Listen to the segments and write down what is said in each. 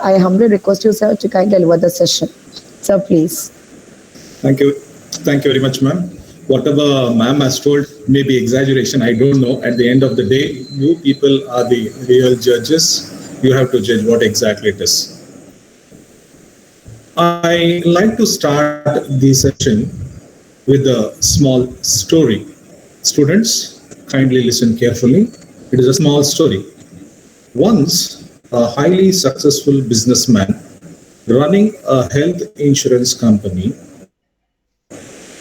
I humbly request you, sir, to kindly deliver the session. Sir, please. Thank you. Thank you very much, ma'am. Whatever ma'am has told may be exaggeration. I don't know. At the end of the day, you people are the real judges. You have to judge what exactly it is. I like to start the session with a small story. Students, kindly listen carefully. It is a small story. Once, a highly successful businessman running a health insurance company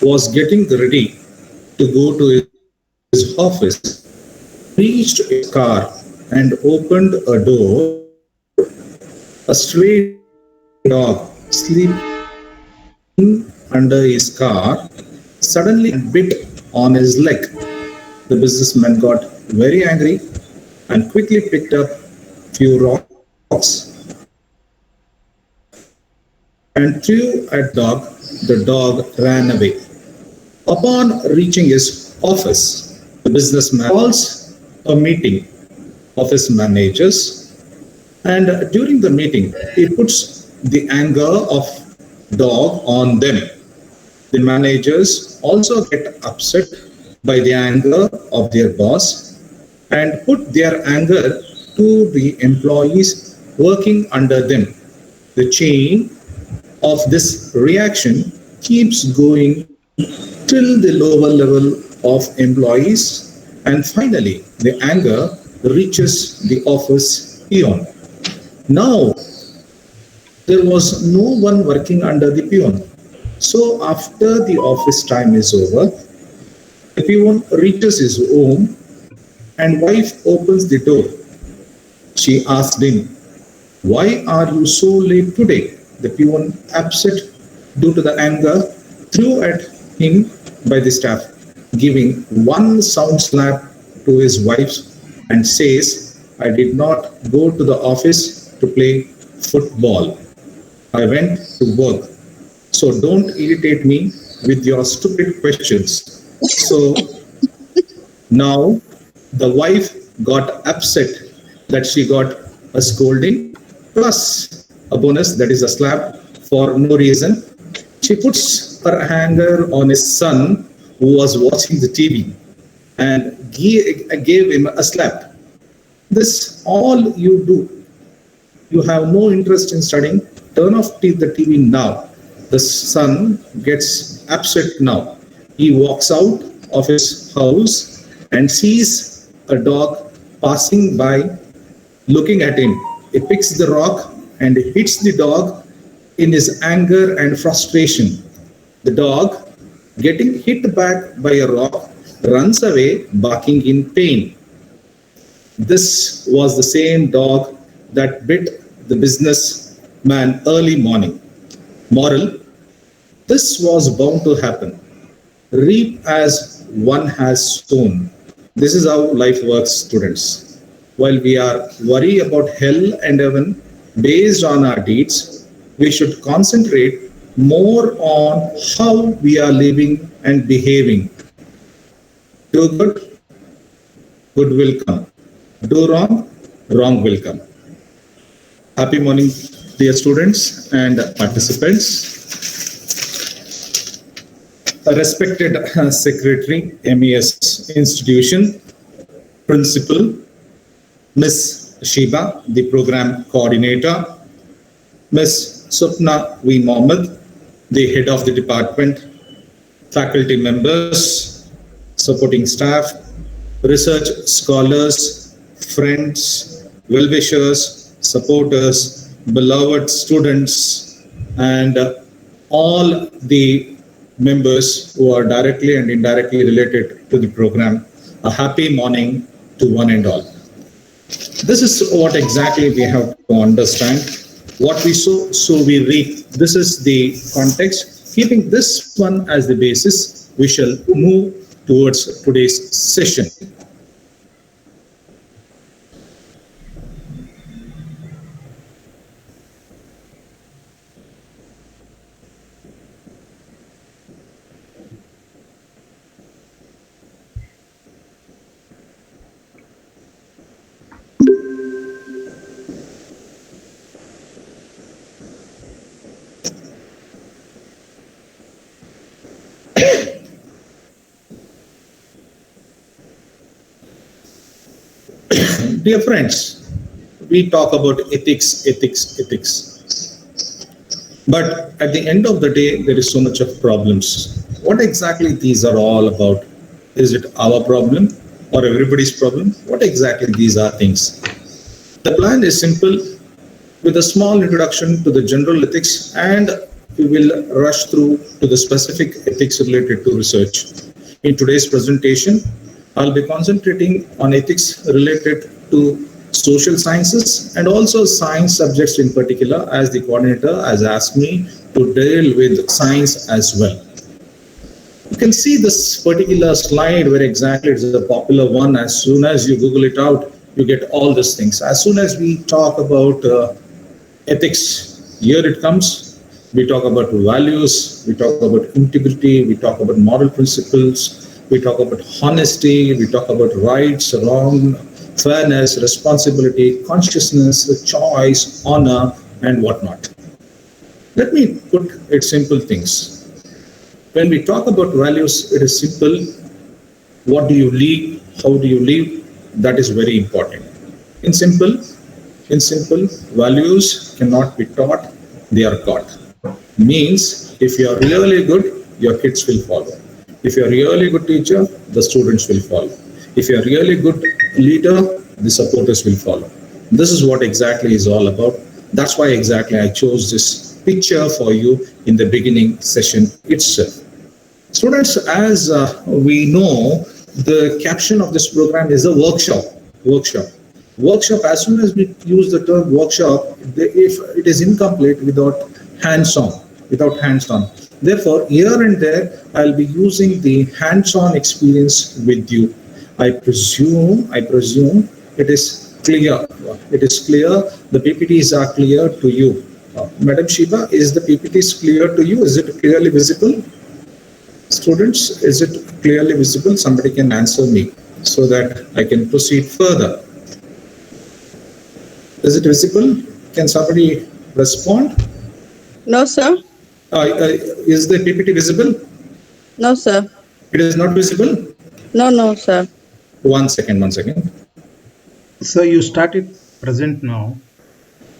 was getting ready to go to his office. He reached his car and opened a door. A stray dog sleeping under his car suddenly and bit on his leg. The businessman got very angry and quickly picked up few rocks and threw at the dog. The dog ran away. Upon reaching his office, the businessman calls a meeting of his managers, and during the meeting, he puts the anger of dog on them. The managers also get upset by the anger of their boss and put their anger to the employees working under them. The chain of this reaction keeps going till the lower level of employees, and finally the anger reaches the office peon. Now there was no one working under the peon. So after the office time is over, the peon reaches his home and wife opens the door. She asked him, "Why are you so late today?" The peon, upset due to the anger, threw at him by the staff, giving one sound slap to his wife and says, "I did not go to the office to play football. I went to work. So don't irritate me with your stupid questions." So now the wife got upset that she got a scolding plus a bonus, that is a slap for no reason. She puts her anger on his son who was watching the TV and gave him a slap. This all you do. You have no interest in studying. Turn off the TV now. The son gets upset now. He walks out of his house and sees a dog passing by looking at him. He picks the rock and hits the dog in his anger and frustration. The dog, getting hit back by a rock, runs away barking in pain. This was the same dog that bit the businessman early morning. Moral: this was bound to happen. Reap as one has sown. This is how life works, students. While we are worried about hell and heaven based on our deeds, we should concentrate more on how we are living and behaving. Do good, good will come. Do wrong, wrong will come. Happy morning, dear students and participants. A respected Secretary, MES Institution, Principal, Miss Shiba, the Program Coordinator, Miss Supna V. Mohammed, the Head of the Department, faculty members, supporting staff, research scholars, friends, well-wishers, supporters, beloved students, and all the members who are directly and indirectly related to the program. A happy morning to one and all. This is what exactly we have to understand. What we sow, so we reap. This is the context. Keeping this one as the basis, we shall move towards today's session. Dear friends, we talk about ethics, ethics, ethics. But at the end of the day, there is so much of problems. What exactly these are all about? Is it our problem or everybody's problem? What exactly these are things? The plan is simple with a small introduction to the general ethics, and we will rush through to the specific ethics related to research. In today's presentation, I'll be concentrating on ethics related to social sciences and also science subjects in particular, as the coordinator has asked me to deal with science as well. You can see this particular slide where exactly it's a popular one. As soon as you Google it out, you get all these things. As soon as we talk about ethics, here it comes. We talk about values, we talk about integrity, we talk about moral principles, we talk about honesty, we talk about rights, wrong, fairness, responsibility, consciousness, choice, honor, and whatnot. Let me put it simple things. When we talk about values, it is simple. What do you live? How do you live? That is very important. In simple, values cannot be taught, they are taught. Means if you are really good, your kids will follow. If you are really good teacher, the students will follow. If you are really good leader, the supporters will follow. This is what exactly is all about. That's why exactly I chose this picture for you in the beginning session itself. Students, as we know, the caption of this program is a workshop. Workshop, as soon as we use the term workshop, if it is incomplete without hands-on. Therefore, here and there, I'll be using the hands-on experience with you. I presume it is clear. The PPTs are clear to you. Madam Shiba, is the PPTs clear to you? Is it clearly visible? Students, is it clearly visible? Somebody can answer me so that I can proceed further. Is it visible? Can somebody respond? No, sir. Is the PPT visible? No, sir. It is not visible? No, sir. One second. So you started present now.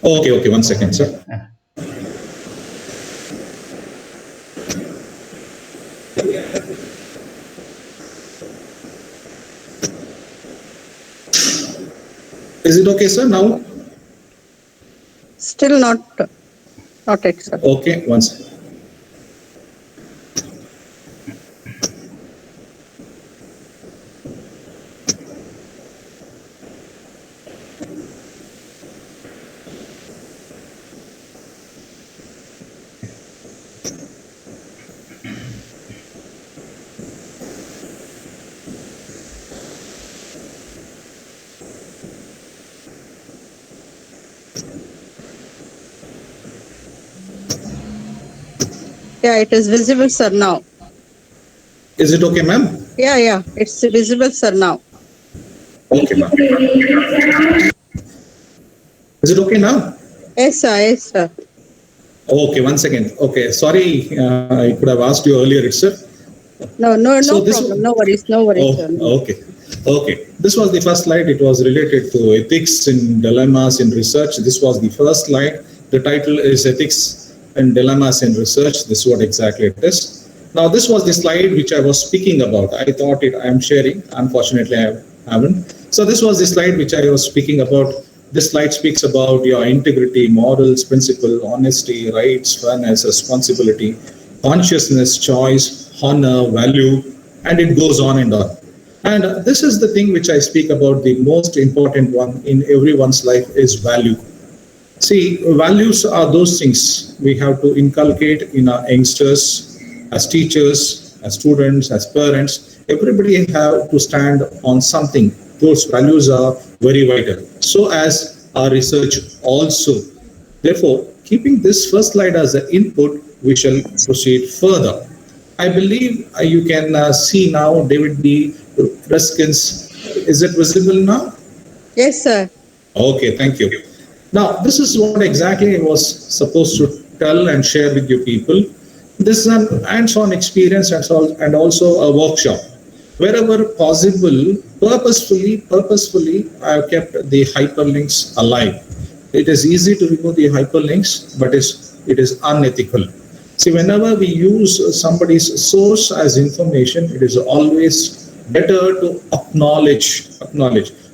Okay, 1 second, sir. Is it okay, sir, now? Still not it, sir. Okay, 1 second. Yeah, it is visible, sir, now. Is it okay, ma'am? Yeah, it's visible, sir, now. Okay, ma'am. Is it okay now? Yes, sir. Okay, 1 second. Okay, sorry, I could have asked you earlier itself. No So this- problem. No worries, sir. Okay. This was the first slide. It was related to ethics and dilemmas in research. This was the first slide. The title is Ethics and Dilemmas in Research. This is what exactly it is. Now, this was the slide which I was speaking about. I thought I am sharing. Unfortunately, I haven't. So this was the slide which I was speaking about. This slide speaks about your integrity, morals, principle, honesty, rights, fairness, responsibility, consciousness, choice, honor, value, and it goes on and on. And this is the thing which I speak about. The most important one in everyone's life is value. See, values are those things we have to inculcate in our youngsters, as teachers, as students, as parents. Everybody have to stand on something. Those values are very vital. So as our research also. Therefore, keeping this first slide as an input, we shall proceed further. I believe you can see now David B. Reskins. Is it visible now? Yes, sir. Okay, thank you. Now, this is what exactly I was supposed to tell and share with you people. This is an hands-on experience and also a workshop. Wherever possible, purposefully, I have kept the hyperlinks alive. It is easy to remove the hyperlinks, but it is unethical. See, whenever we use somebody's source as information, it is always better to acknowledge.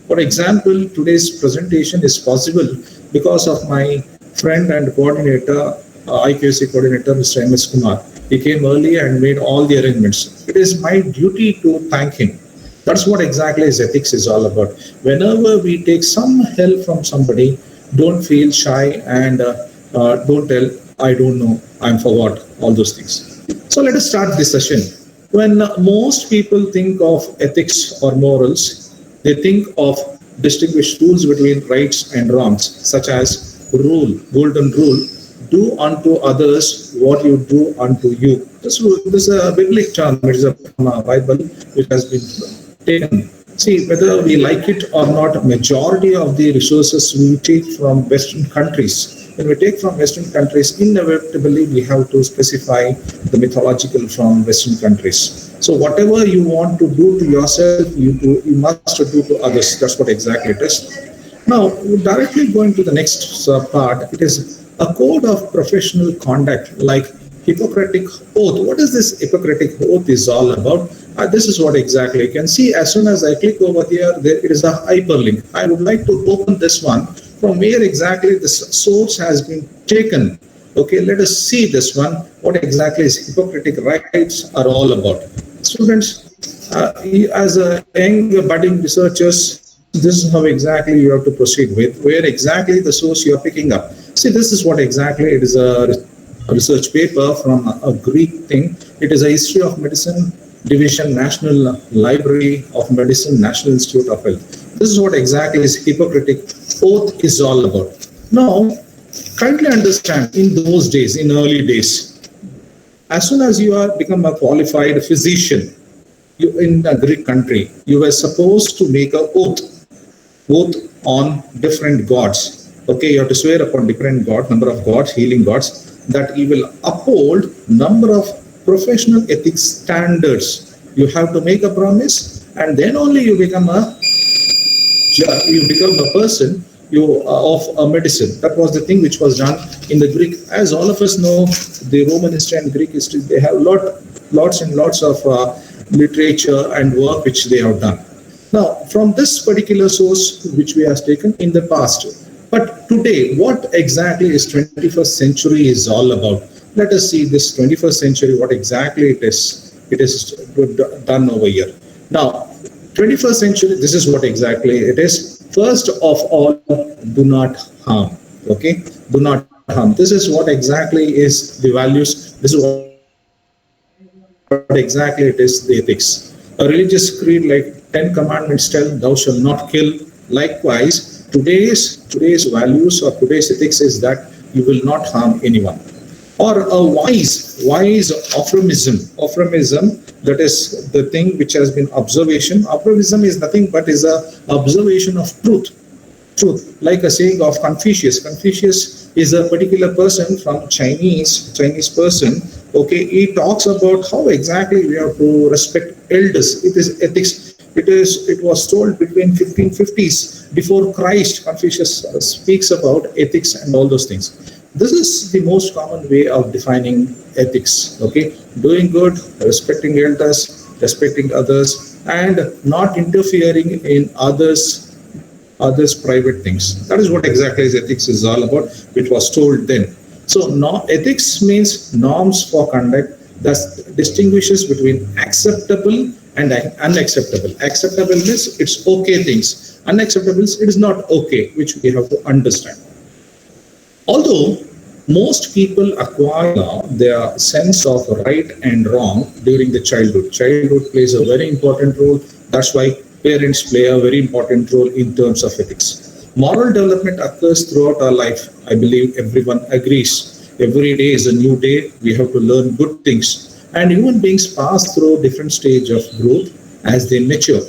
For example, today's presentation is possible because of my friend and coordinator, IQC coordinator, Mr. M.S. Kumar. He came early and made all the arrangements. It is my duty to thank him. That's what exactly is ethics is all about. Whenever we take some help from somebody, don't feel shy and don't tell, I don't know, I'm for what, all those things. So let us start this session. When most people think of ethics or morals, they think of distinguished rules between rights and wrongs, such as golden rule, do unto others what you do unto you. This is a biblical term, it is from a Bible which has been taken. See, whether we like it or not, majority of the resources we take from Western countries. When we take from Western countries, inevitably we have to specify the mythological from Western countries. So whatever you want to do to yourself, you must do to others. That's what exactly it is. Now, directly going to the next part, it is a code of professional conduct like Hippocratic Oath. What is this Hippocratic Oath is all about? This is what exactly you can see. As soon as I click over here, there is a hyperlink. I would like to open this one from where exactly this source has been taken. Okay, let us see this one. What exactly is Hippocratic rights are all about. Students, as a young budding researchers, this is how exactly you have to proceed with, where exactly the source you are picking up. See, this is what exactly it is a research paper from a Greek thing. It is a history of medicine division, National Library of Medicine, National Institute of Health. This is what exactly is Hippocratic Oath is all about. Now, kindly understand, in those days, in early days, as soon as you are become a qualified physician, you in a Greek country, you were supposed to make an oath on different gods. Okay, you have to swear upon different gods, number of gods, healing gods, that you will uphold number of professional ethics standards. You have to make a promise, and then only you become a person of a medicine. That was the thing which was done in the Greek. As all of us know, the Roman history and Greek history, they have lots and lots of literature and work which they have done. Now, from this particular source which we have taken in the past, but today, what exactly is 21st century is all about? Let us see this 21st century, what exactly it is done over here. Now, 21st century, this is what exactly it is. First of all, do not harm. Okay, do not harm. This is what exactly is the values. This is what exactly it is, the ethics. A religious creed like 10 commandments tell, thou shalt not kill. Likewise, today's values or today's ethics is that you will not harm anyone. Or a wise optimism, that is the thing which has been observation. Optimism is nothing but is a observation of truth. Like a saying of Confucius. Confucius is a particular person from Chinese person. Okay, he talks about how exactly we have to respect elders. It is ethics. It was told between 1550s before Christ. Confucius speaks about ethics and all those things. This is the most common way of defining ethics. Okay, doing good, respecting elders, respecting others, and not interfering in others' private things. That is what exactly ethics is all about, which was told then. So, ethics means norms for conduct that distinguishes between acceptable and unacceptable. Acceptable means it's okay things. Unacceptable means it is not okay, which we have to understand. Although most people acquire their sense of right and wrong during the childhood. Childhood plays a very important role. That's why parents play a very important role in terms of ethics. Moral development occurs throughout our life. I believe everyone agrees. Every day is a new day. We have to learn good things. And human beings pass through different stage of growth as they mature.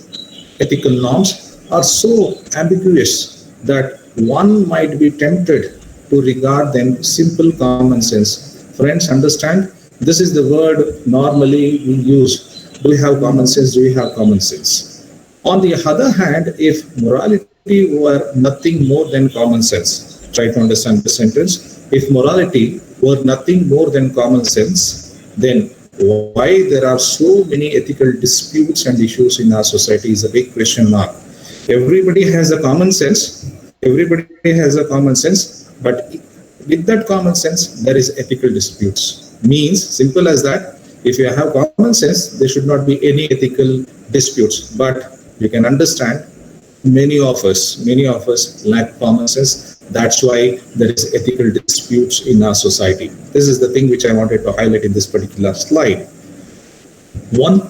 Ethical norms are so ambiguous that one might be tempted to regard them simple common sense. Friends, understand, this is the word normally we use. Do we have common sense? Do we have common sense? On the other hand, if morality were nothing more than common sense, try to understand the sentence. If morality were nothing more than common sense, then why there are so many ethical disputes and issues in our society is a big question mark. Everybody has a common sense. Everybody has a common sense, but with that common sense, there is ethical disputes. Means simple as that. If you have common sense, there should not be any ethical disputes. But you can understand many of us lack common sense. That's why there is ethical disputes in our society. This is the thing which I wanted to highlight in this particular slide. One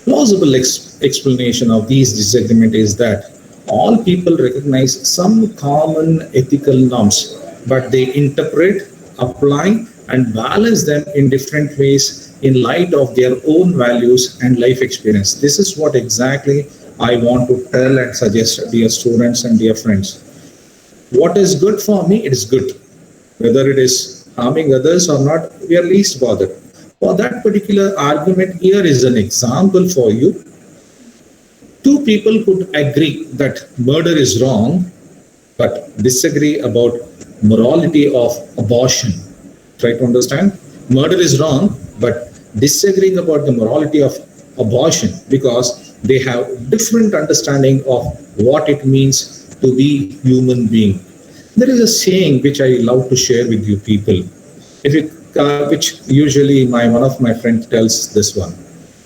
plausible explanation of these disagreement is that all people recognize some common ethical norms, but they interpret, apply, and balance them in different ways in light of their own values and life experience. This is what exactly I want to tell and suggest, dear students and dear friends. What is good for me, it is good. Whether it is harming others or not, we are least bothered. For that particular argument, here is an example for you. Two people could agree that murder is wrong, but disagree about morality of abortion. Try to understand. Murder is wrong, but disagreeing about the morality of abortion because they have different understanding of what it means to be human being. There is a saying which I love to share with you people. If you, which usually one of my friends tells this one.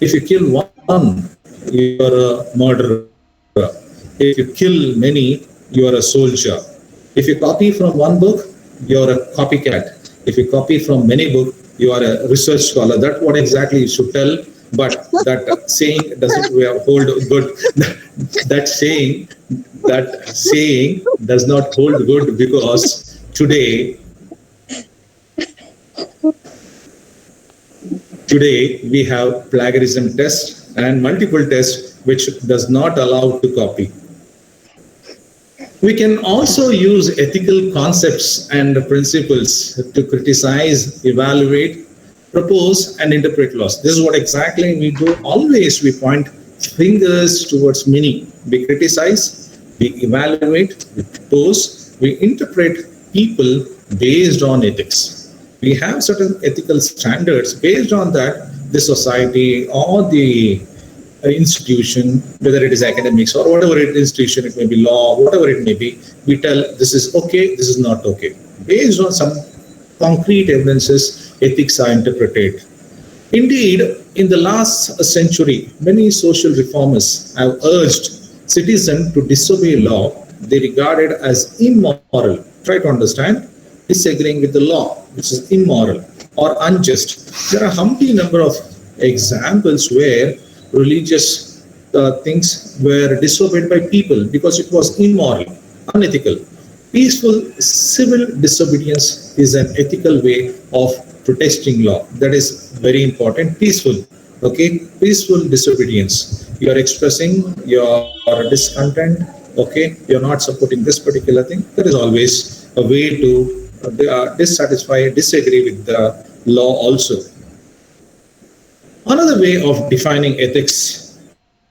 If you kill one, you are a murderer. If you kill many, you are a soldier. If you copy from one book, you are a copycat. If you copy from many books, you are a research scholar. That's what exactly you should tell. But that saying doesn't hold good. That saying does not hold good because today we have plagiarism tests and multiple tests which does not allow to copy. We can also use ethical concepts and principles to criticize, evaluate, propose, and interpret laws. This is what exactly we do. Always we point fingers towards many. We criticize, we evaluate, we propose, we interpret people based on ethics. We have certain ethical standards. Based on that, the society or the institution, whether it is academics or whatever institution, it may be law, whatever it may be, we tell this is okay, this is not okay. Based on some concrete evidences, ethics are interpreted. Indeed, in the last century, many social reformers have urged citizens to disobey law they regarded as immoral. Try to understand, disagreeing with the law, which is immoral or unjust. There are humpty number of examples where religious things were disobeyed by people because it was immoral, unethical. Peaceful civil disobedience is an ethical way of protesting law. That is very important. Peaceful, okay? Peaceful disobedience. You are expressing your discontent, okay? You're not supporting this particular thing. There is always a way to dissatisfy, disagree with the law also. Another way of defining ethics,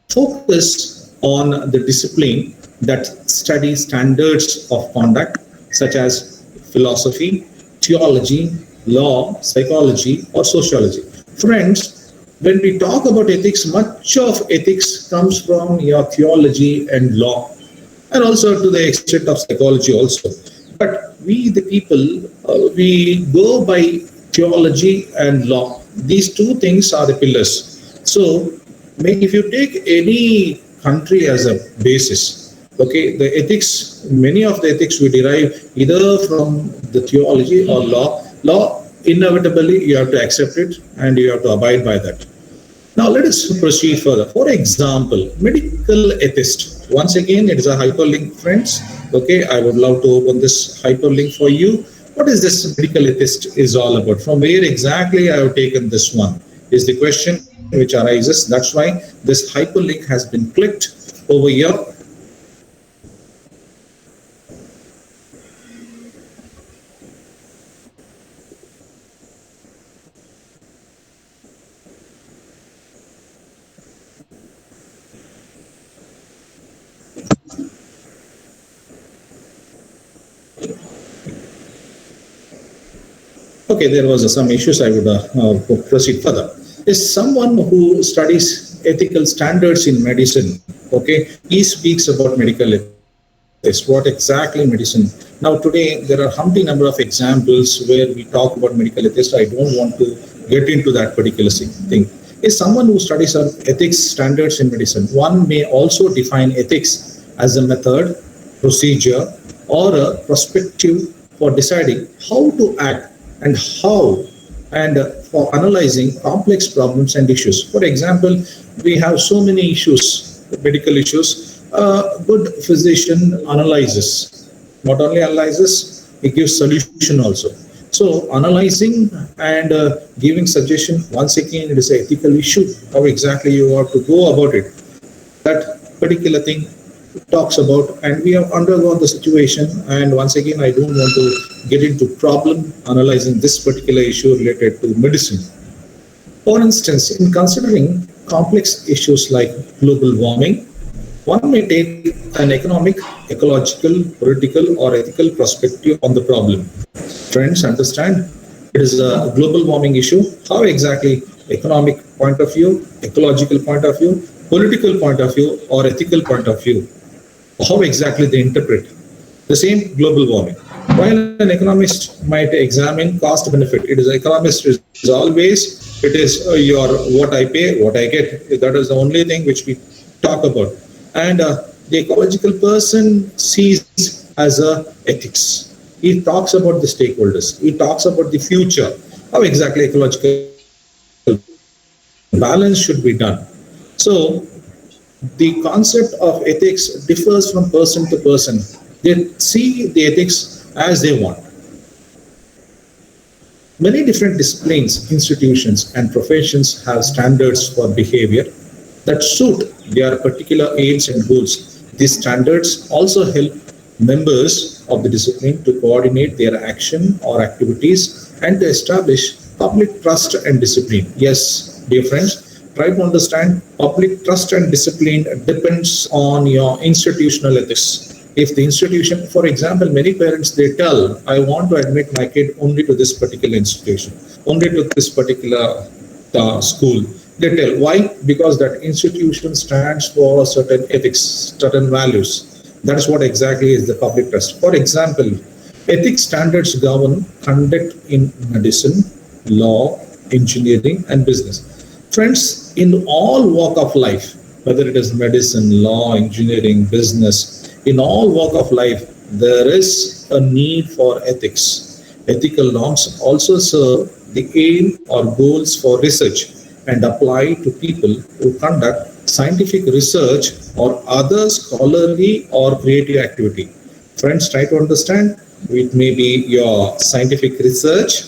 focus on the discipline that studies standards of conduct such as philosophy, theology, law, psychology, or sociology. Friends, when we talk about ethics, much of ethics comes from your theology and law, and also to the extent of psychology also. But we, the people, we go by theology and law. These two things are the pillars. So, if you take any country as a basis, okay, the ethics, many of the ethics we derive either from the theology or law. Law, inevitably, you have to accept it and you have to abide by that. Now, let us proceed further. For example, medical ethist. Once again, it is a hyperlink, friends. Okay, I would love to open this hyperlink for you. What is this medical ethist is all about? From where exactly I have taken this one is the question which arises. That's why this hyperlink has been clicked over here. Okay, there was some issues. I would proceed further. Is someone who studies ethical standards in medicine. Okay, he speaks about medical ethics. What exactly medicine? Now today there are humpty number of examples where we talk about medical ethics. I don't want to get into that particular thing. Is someone who studies ethics standards in medicine. One may also define ethics as a method, procedure, or a perspective for deciding how to act and how and for analyzing complex problems and issues. For example, we have so many issues, medical issues. A good physician analyzes, not only analyzes, he gives solution also. So analyzing and giving suggestion, once again, it is an ethical issue. How exactly you have to go about it. That particular thing talks about, and we have undergone the situation, and once again I don't want to get into problem analyzing this particular issue related to medicine. For instance, in considering complex issues like global warming, one may take an economic, ecological, political, or ethical perspective on the problem. Friends, understand, it is a global warming issue. How exactly? Economic point of view, ecological point of view, political point of view, or ethical point of view. How exactly they interpret the same global warming. While an economist might examine cost benefit, it is economist is always, it is your what I pay, what I get. That is the only thing which we talk about. And the ecological person sees as a ethics. He talks about the stakeholders. He talks about the future. How exactly ecological balance should be done. So the concept of ethics differs from person to person. They see the ethics as they want. Many different disciplines, institutions, and professions have standards for behavior that suit their particular aims and goals. These standards also help members of the discipline to coordinate their action or activities and to establish public trust and discipline. Yes, dear friends, try to understand public trust and discipline depends on your institutional ethics. If the institution, for example, many parents, they tell, I want to admit my kid only to this particular institution, only to this particular school. They tell, why? Because that institution stands for certain ethics, certain values. That is what exactly is the public trust. For example, ethics standards govern conduct in medicine, law, engineering, and business. Friends, in all walk of life, whether it is medicine, law, engineering, business, in all walk of life, there is a need for ethics. Ethical norms also serve the aim or goals for research and apply to people who conduct scientific research or other scholarly or creative activity. Friends, try to understand, it may be your scientific research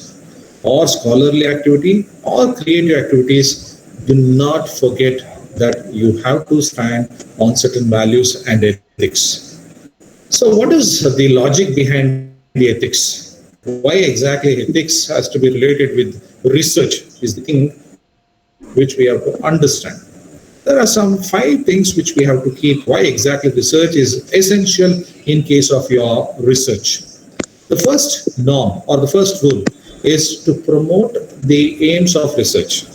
or scholarly activity or creative activities. Do not forget that you have to stand on certain values and ethics. So what is the logic behind the ethics? Why exactly ethics has to be related with research is the thing which we have to understand. There are some 5 things which we have to keep. Why exactly research is essential in case of your research. The first norm or the first rule is to promote the aims of research.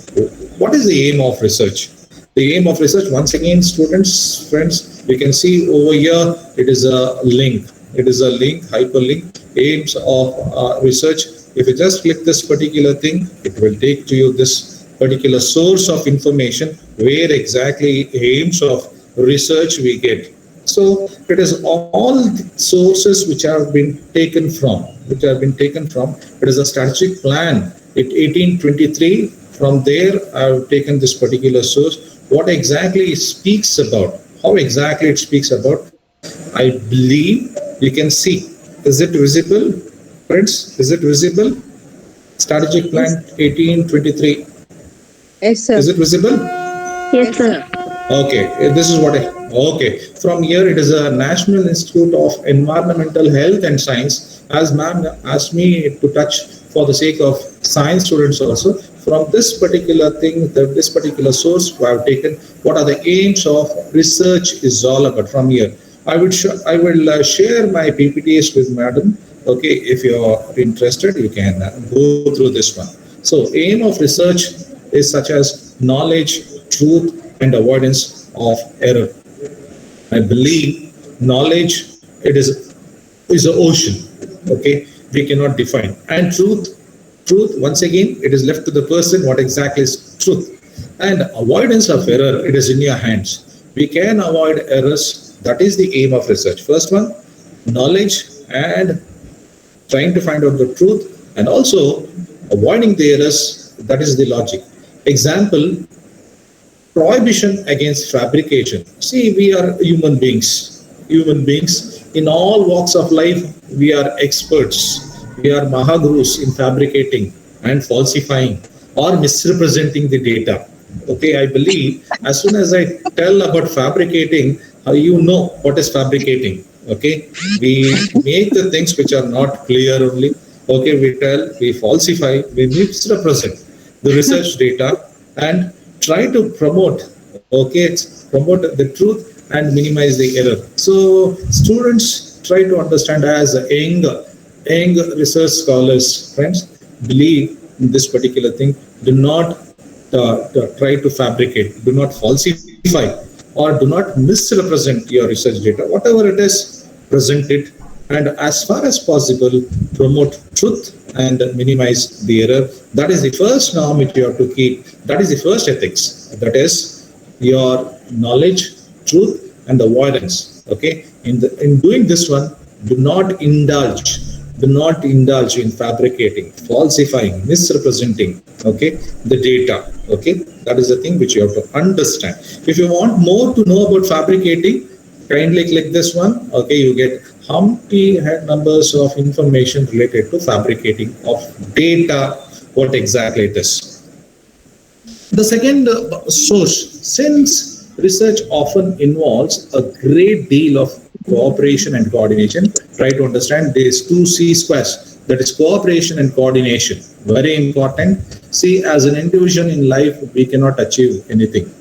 What is the aim of research? The aim of research, once again, students, friends, you can see over here, it is a link. It is a link, hyperlink, aims of research. If you just click this particular thing, it will take to you this particular source of information where exactly aims of research we get. So it is all sources which have been taken from. It is a strategic plan. It 1823. From there, I have taken this particular source. What exactly it speaks about? How exactly it speaks about? I believe you can see. Is it visible, friends? Is it visible? Strategic plan 1823. Yes, sir. Is it visible? Yes, sir. Okay, this is what okay. From here, it is a National Institute of Environmental Health and Science. As ma'am asked me to touch for the sake of science students also. From this particular thing, this particular source, I have taken what are the aims of research is all about from here. I will share my PPTs with madam Okay, if you are interested, you can go through this one. So, aim of research is such as knowledge, truth, and avoidance of error. I believe knowledge it is an ocean. Okay, we cannot define. And truth once again it is left to the person what exactly is truth. And avoidance of error it is in your hands. We can avoid errors. That is the aim of research. First one, knowledge and trying to find out the truth, and also avoiding the errors. That is the logic. Example, prohibition against fabrication. See, we are human beings. Human beings in all walks of life, we are experts. We are mahagurus in fabricating and falsifying or misrepresenting the data. Okay, I believe as soon as I tell about fabricating, you know what is fabricating. Okay, we make the things which are not clear only. Okay, we tell, we falsify, we misrepresent the research data and try to promote, okay, promote the truth and minimize the error. So students try to understand as young research scholars, friends, believe in this particular thing. Do not try to fabricate, do not falsify, or do not misrepresent your research data. Whatever it is, present it, and as far as possible, promote truth and minimize the error. That is the first norm which you have to keep. That is the first ethics. That is your knowledge, truth, and avoidance. Okay. In doing this one, do not indulge. Do not indulge in fabricating, falsifying, misrepresenting. Okay, the data. Okay, that is the thing which you have to understand. If you want more to know about fabricating, kindly click this one. Okay, you get Humpty had numbers of information related to fabricating of data, what exactly it is. The second source, since research often involves a great deal of cooperation and coordination, try to understand these two C squares, that is cooperation and coordination, very important. See, as an individual in life, we cannot achieve anything.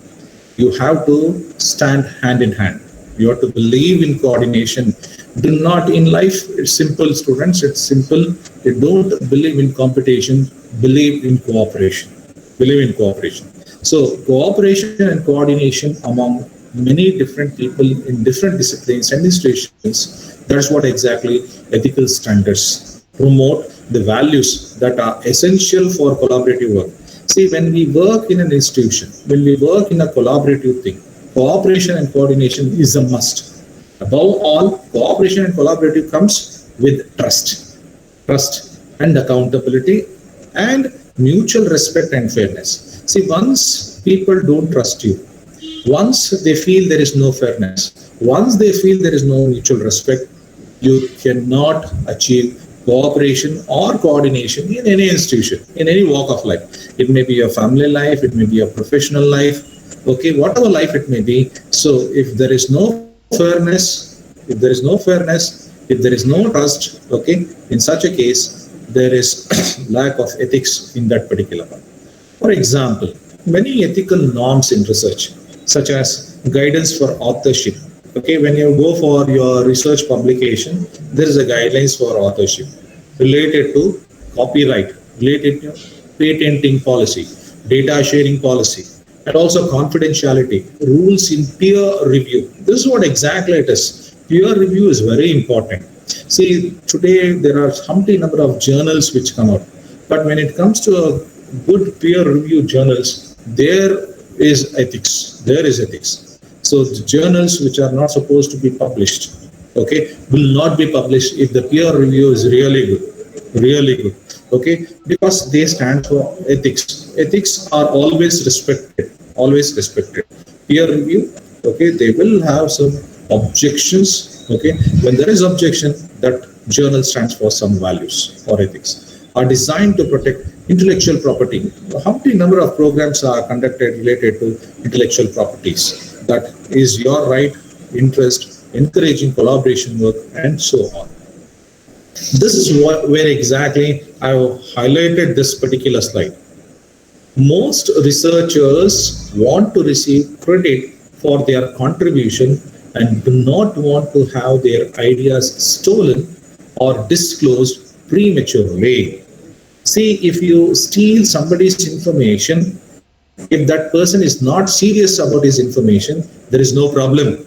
You have to stand hand in hand. You have to believe in coordination. Do not in life, it's simple, students, it's simple. They don't believe in competition, believe in cooperation. Believe in cooperation. So cooperation and coordination among many different people in different disciplines and institutions, that's what exactly ethical standards promote, the values that are essential for collaborative work. See, when we work in an institution, when we work in a collaborative thing, cooperation and coordination is a must. Above all, cooperation and collaborative comes with trust and accountability and mutual respect and fairness. See, once people don't trust you, once they feel there is no fairness, once they feel there is no mutual respect, you cannot achieve cooperation or coordination in any institution, in any walk of life. It may be your family life, it may be your professional life, okay, whatever life it may be. So if there is no fairness, if there is no trust, okay, in such a case, there is lack of ethics in that particular one. For example, many ethical norms in research, such as guidance for authorship. Okay, when you go for your research publication, there is a guidelines for authorship related to copyright, related to patenting policy, data sharing policy, and also confidentiality, rules in peer review. This is what exactly it is. Peer review is very important. See, today there are humpty number of journals which come out, but when it comes to a good peer review journals, there is ethics. There is ethics. So the journals which are not supposed to be published, okay, will not be published if the peer review is really good, okay, because they stand for ethics. Ethics are always respected. Peer review, okay, they will have some objections, okay. When there is objection, that journal stands for some values or ethics, are designed to protect intellectual property. How many number of programs are conducted related to intellectual properties? That is your right, interest, encouraging collaboration work, and so on. This is where exactly I have highlighted this particular slide. Most researchers want to receive credit for their contribution and do not want to have their ideas stolen or disclosed prematurely. See, if you steal somebody's information, if that person is not serious about his information, there is no problem.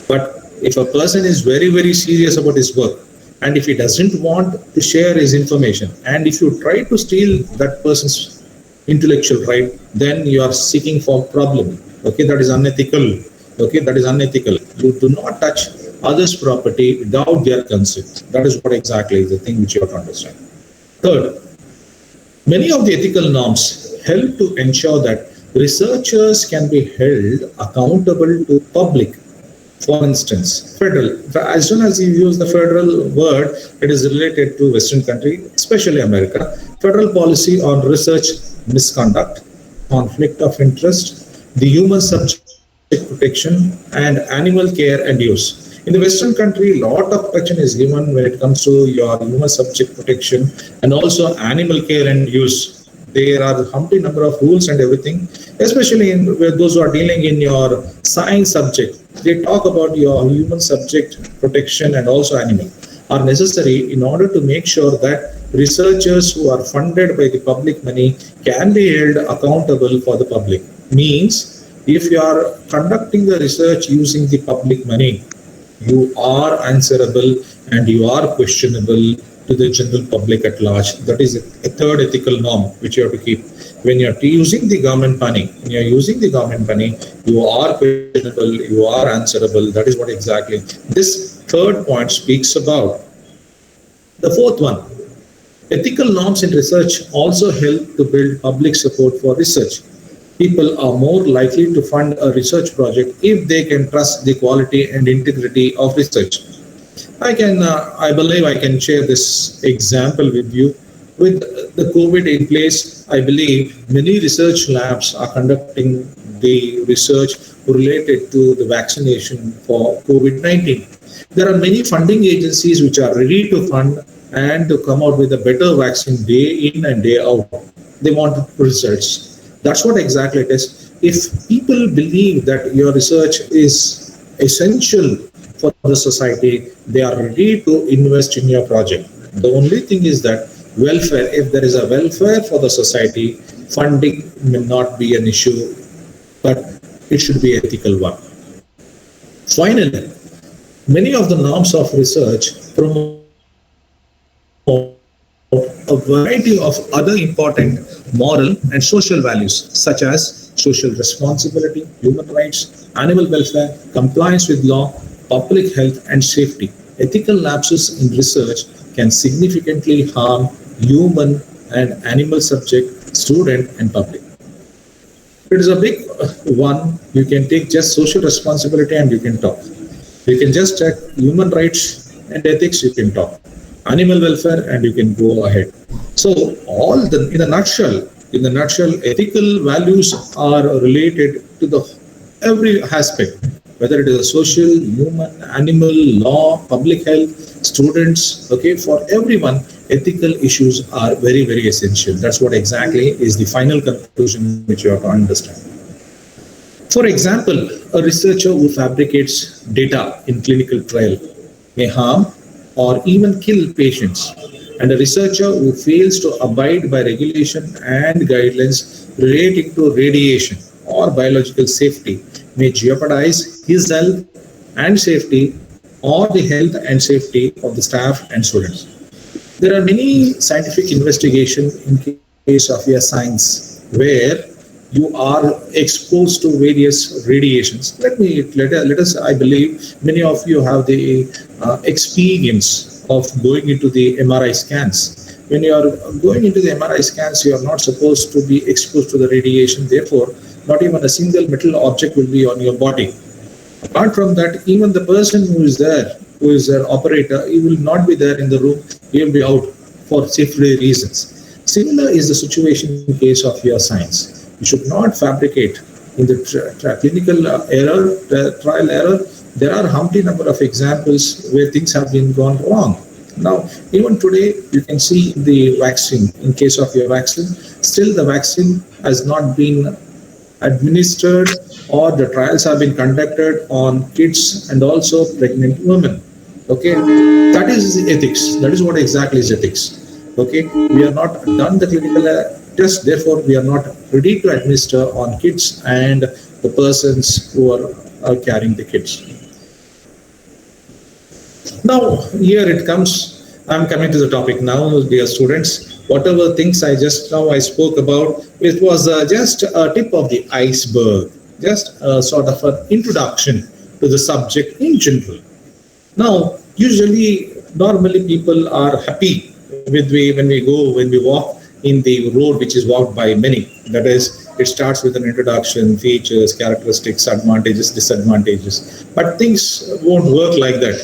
But if a person is very, very serious about his work, and if he doesn't want to share his information, and if you try to steal that person's intellectual right, then you are seeking for problem. Okay, that is unethical. Okay, that is unethical. You do not touch others' property without their consent. That is what exactly is the thing which you have to understand. Third, many of the ethical norms help to ensure that researchers can be held accountable to public. For instance, federal. As soon as you use the federal word, it is related to Western country, especially America. Federal policy on research misconduct, conflict of interest, the human subject protection, and animal care and use. In the Western country, a lot of protection is given when it comes to your human subject protection and also animal care and use. There are a humpty number of rules and everything, especially in where those who are dealing in your science subject. They talk about your human subject protection and also animal are necessary in order to make sure that researchers who are funded by the public money can be held accountable for the public. Means if you are conducting the research using the public money, you are answerable and you are questionable to the general public at large. That is a third ethical norm which you have to keep. When you are using the government money, you are questionable, you are answerable. That is what exactly this third point speaks about. The fourth one, ethical norms in research also help to build public support for research. People are more likely to fund a research project if they can trust the quality and integrity of research. I believe I can share this example with you. With the COVID in place, I believe many research labs are conducting the research related to the vaccination for COVID-19. There are many funding agencies which are ready to fund and to come out with a better vaccine day in and day out. They want results. That's what exactly it is. If people believe that your research is essential for the society, they are ready to invest in your project. The only thing is that welfare, if there is a welfare for the society, funding may not be an issue, but it should be an ethical one. Finally, many of the norms of research promote a variety of other important moral and social values such as social responsibility, human rights, animal welfare, compliance with law, public health and safety. Ethical lapses in research can significantly harm human and animal subject, student and public. It is a big one. You can take just social responsibility and you can talk. You can just check human rights and ethics, you can talk. Animal welfare and you can go ahead. So in a nutshell, ethical values are related to the every aspect, whether it is a social, human, animal, law, public health, students, okay, for everyone, ethical issues are very, very essential. That's what exactly is the final conclusion which you have to understand. For example, a researcher who fabricates data in clinical trial may harm or even kill patients, and a researcher who fails to abide by regulation and guidelines relating to radiation or biological safety may jeopardize his health and safety or the health and safety of the staff and students. There are many scientific investigations in case of your science where you are exposed to various radiations. Let us, I believe many of you have the experience of going into the MRI scans. When you are going into the MRI scans, you are not supposed to be exposed to the radiation. Therefore, not even a single metal object will be on your body. Apart from that, even the person who is an operator, he will not be there in the room. He will be out for safety reasons. Similar is the situation in case of your science. You should not fabricate in the clinical trial error. There are humpty number of examples where things have been gone wrong. Now, even today, you can see the vaccine. In case of your vaccine, still the vaccine has not been administered, or the trials have been conducted on kids and also pregnant women. Okay, that is ethics. That is what exactly is ethics. Okay, we are not done the clinical test, therefore we are not ready to administer on kids and the persons who are carrying the kids. Now, here it comes. I'm coming to the topic now, dear students. Whatever things I spoke about, it was just a tip of the iceberg, just a sort of an introduction to the subject in general. Now, normally people are happy when we walk in the road which is walked by many. That is, it starts with an introduction, features, characteristics, advantages, disadvantages. But things won't work like that.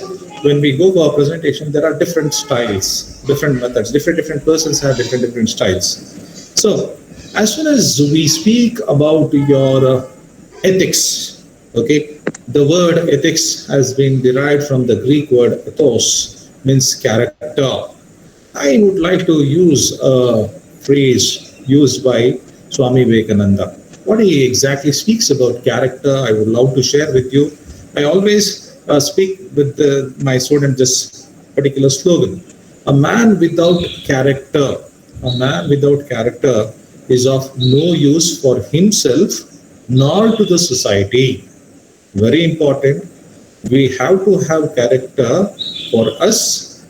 When we go for a presentation, there are different styles, different methods, different persons have different styles. So, as soon as we speak about your ethics, okay, the word ethics has been derived from the Greek word ethos, means character. I would like to use a phrase used by Swami Vivekananda. What he exactly speaks about character, I would love to share with you. I always speak with my students this particular slogan. A man without character is of no use for himself nor to the society. Very important. We have to have character for us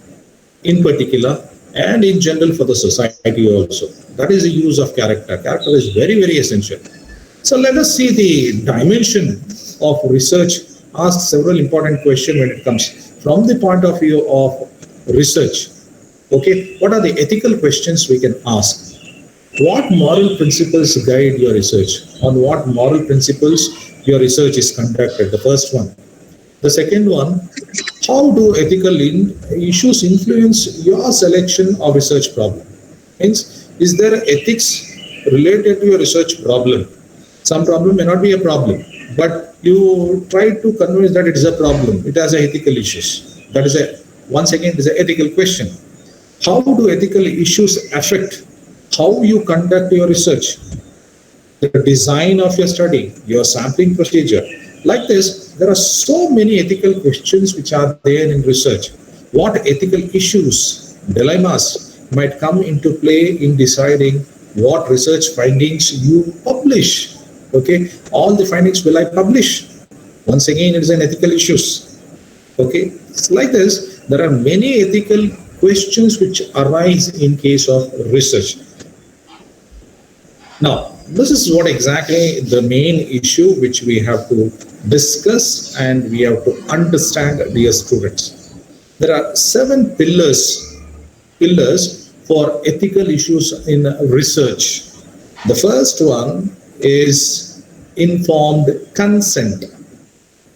in particular and in general for the society also. That is the use of character. Character is very essential. So let us see the dimension of research. Ask several important questions when it comes from the point of view of research. Okay, what are the ethical questions we can ask? What moral principles guide your research? On what moral principles your research is conducted? The first one. The second one, how do ethical issues influence your selection of research problem? Means, is there ethics related to your research problem? Some problem may not be a problem, but you try to convince that it is a problem. It has ethical issues. That is once again, it is an ethical question. How do ethical issues affect how you conduct your research? The design of your study, your sampling procedure. Like this, there are so many ethical questions which are there in research. What ethical issues, dilemmas might come into play in deciding what research findings you publish? Okay, all the findings will I publish? Once again, it is an ethical issues. Okay, it's like this. There are many ethical questions which arise in case of research. Now, this is what exactly the main issue which we have to discuss and we have to understand, dear students. There are 7 pillars for ethical issues in research. The first one is informed consent.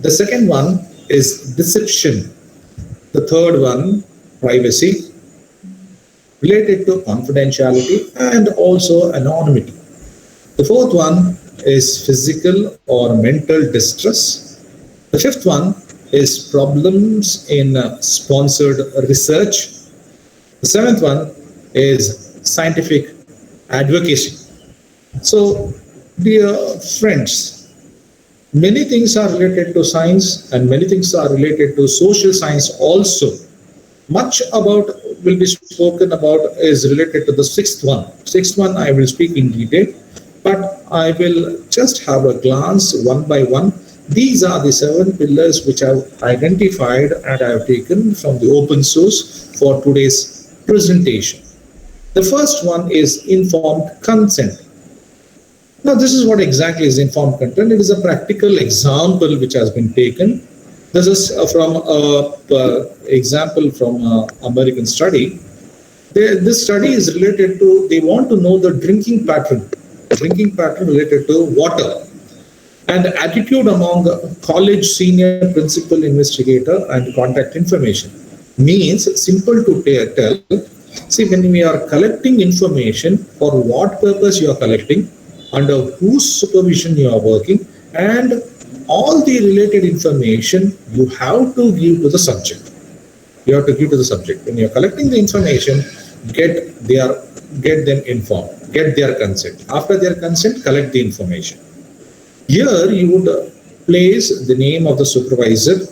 The second one is deception. The third one, privacy, related to confidentiality and also anonymity. The fourth one is physical or mental distress. The fifth one is problems in sponsored research. The seventh one is scientific advocacy. So, dear friends, many things are related to science and many things are related to social science also. Much about will be spoken about is related to the sixth one. Sixth one I will speak in detail, but I will just have a glance one by one. These are the 7 pillars which I have identified and I have taken from the open source for today's presentation. The first one is informed consent. Now, this is what exactly is informed consent. It is a practical example which has been taken. This is from an example from an American study. This study is related to, they want to know the drinking pattern related to water and attitude among college senior principal investigator and contact information. Means simple to tell. See, when we are collecting information, for what purpose you are collecting, under whose supervision you are working, and all the related information you have to give to the subject. You have to give to the subject. When you are collecting the information, get them informed, get their consent. After their consent, collect the information. Here you would place the name of the supervisor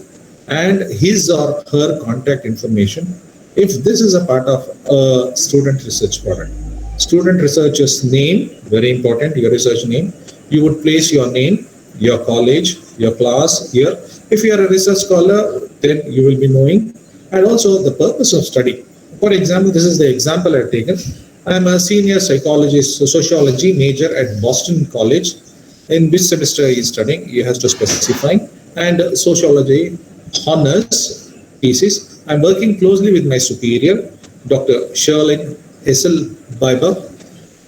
and his or her contact information if this is a part of a student research product. Student researcher's name, very important, your research name. You would place your name, your college, your class here. If you are a research scholar, then you will be knowing, and also the purpose of study. For example, this is the example I've taken. I'm a senior psychologist, sociology major at Boston College. In which semester he is studying, he has to specify. And sociology honors thesis. I'm working closely with my superior, Dr. Sherlyn Hesselbiber,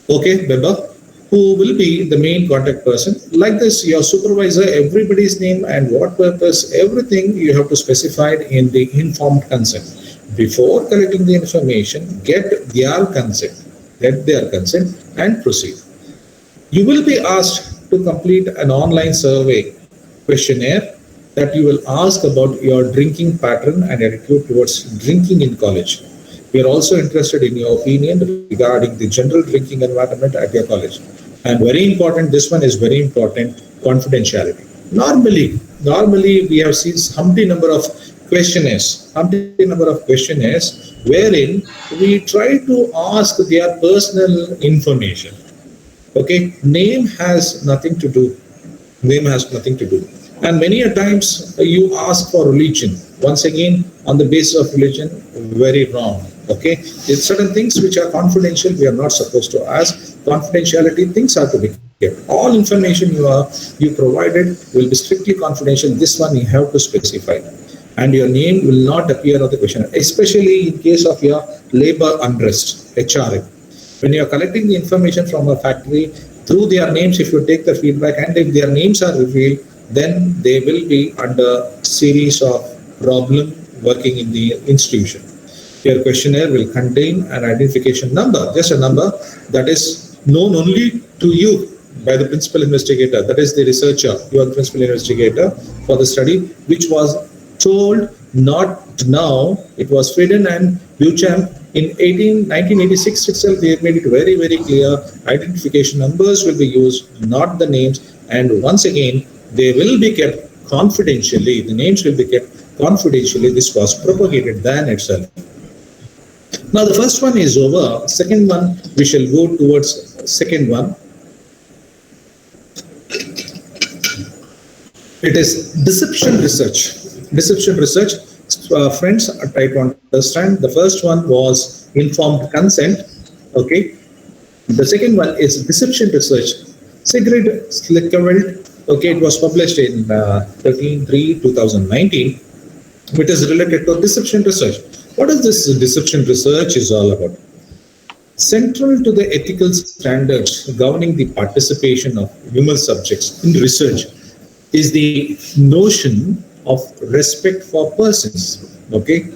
okay, Beba, who will be the main contact person. Like this, your supervisor, everybody's name and what purpose, everything you have to specify in the informed consent. Before collecting the information, get their consent and proceed. You will be asked to complete an online survey questionnaire that you will ask about your drinking pattern and attitude towards drinking in college. We are also interested in your opinion regarding the general drinking environment at your college. And very important, this one is very important, confidentiality. Normally we have seen humpty number of questionnaires wherein we try to ask their personal information. Okay, name has nothing to do. And many a times you ask for religion. Once again, on the basis of religion, very wrong. Okay, it's certain things which are confidential, we are not supposed to ask. Confidentiality, things are to be kept. All information you provided will be strictly confidential. This one you have to specify. And your name will not appear on the questionnaire, especially in case of your labor unrest, HRM. When you are collecting the information from a factory, through their names, if you take the feedback and if their names are revealed, then they will be under series of problem working in the institution. Your questionnaire will contain an identification number, just a number that is known only to you by the principal investigator, that is the researcher, you are the principal investigator for the study, which was told not now, it was Frieden and Buchan in 1986 itself. They made it very, very clear. Identification numbers will be used, not the names. And once again, they will be kept confidentially. The names will be kept confidentially. This was propagated then itself. Now the first one is over. Second one, we shall go towards second one. It is deception research. Deception research, friends, try to understand. The first one was informed consent. Okay. The second one is deception research. Sigrid Slickeveld. Okay, it was published in 13/3/2019. It is related to deception research. What is this deception research is all about? Central to the ethical standards governing the participation of human subjects in research is the notion of respect for persons. Okay,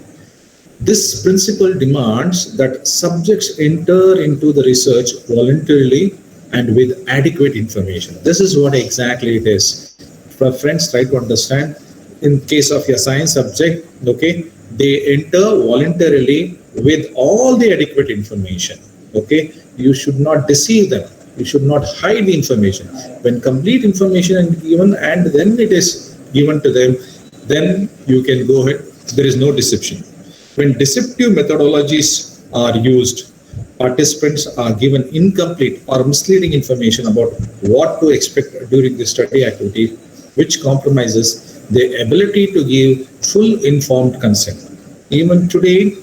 this principle demands that subjects enter into the research voluntarily and with adequate information. This is what exactly it is. For friends, try to understand. In case of your science subject, okay, they enter voluntarily with all the adequate information. Okay, you should not deceive them. You should not hide the information. When complete information is given and then it is given to them, then you can go ahead. There is no deception. When deceptive methodologies are used, participants are given incomplete or misleading information about what to expect during the study activity, which compromises the ability to give full informed consent. Even today,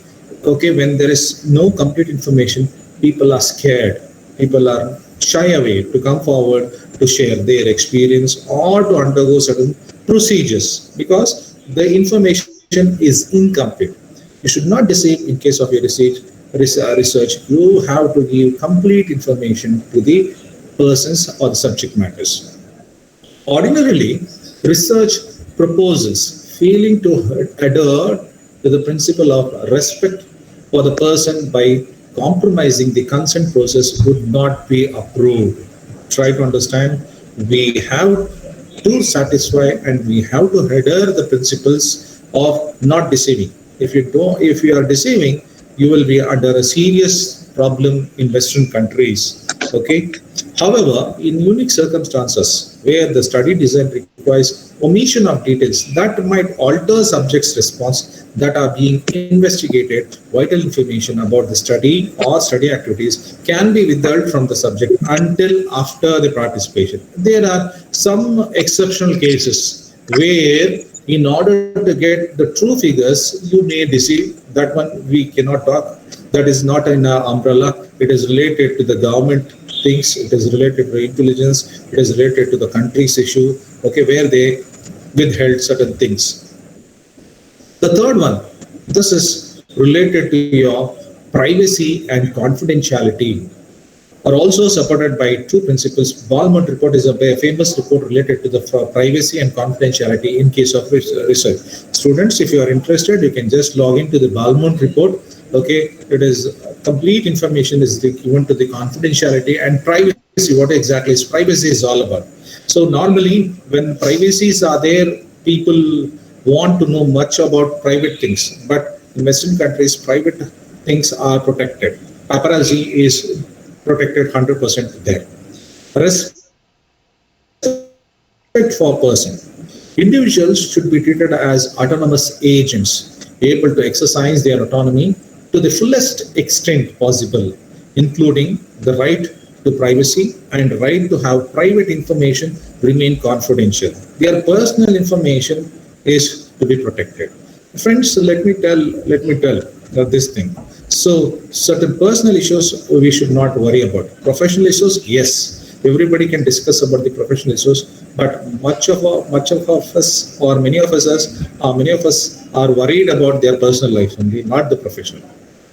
okay, when there is no complete information, people are scared. People are shy away to come forward to share their experience or to undergo certain procedures because the information is incomplete. You should not deceive in case of your research. You have to give complete information to the persons or the subject matters. Ordinarily, research proposals failing to adhere to the principle of respect for the person by compromising the consent process would not be approved. Try to understand. We have to satisfy and we have to adhere the principles of not deceiving. If you are deceiving, you will be under a serious problem in Western countries. Okay, However, in unique circumstances where the study design requires omission of details that might alter subject's response that are being investigated, vital information about the study or study activities can be withheld from the subject until after the participation. There are some exceptional cases where in order to get the true figures, you may deceive. That one we cannot talk. That is not in an umbrella. It is related to the government things. It is related to intelligence. It is related to the country's issue. Okay, where they withheld certain things. The third one, this is related to your privacy and confidentiality, are also supported by two principles. Balmont report is a famous report related to the privacy and confidentiality in case of research. Students, if you are interested, you can just log into the Balmont report. Okay, it is complete information is given to the confidentiality and privacy. What exactly is privacy is all about. So normally when privacies are there, people want to know much about private things, but in Western countries, private things are protected. Paparazzi is protected 100% there. Respect for person. Individuals should be treated as autonomous agents, able to exercise their autonomy to the fullest extent possible, including the right to privacy and right to have private information remain confidential. Their personal information is to be protected. Friends, let me tell this thing. So certain personal issues we should not worry about. Professional issues, yes, everybody can discuss about the professional issues, but much of us or many of us are worried about their personal life only, not the professional.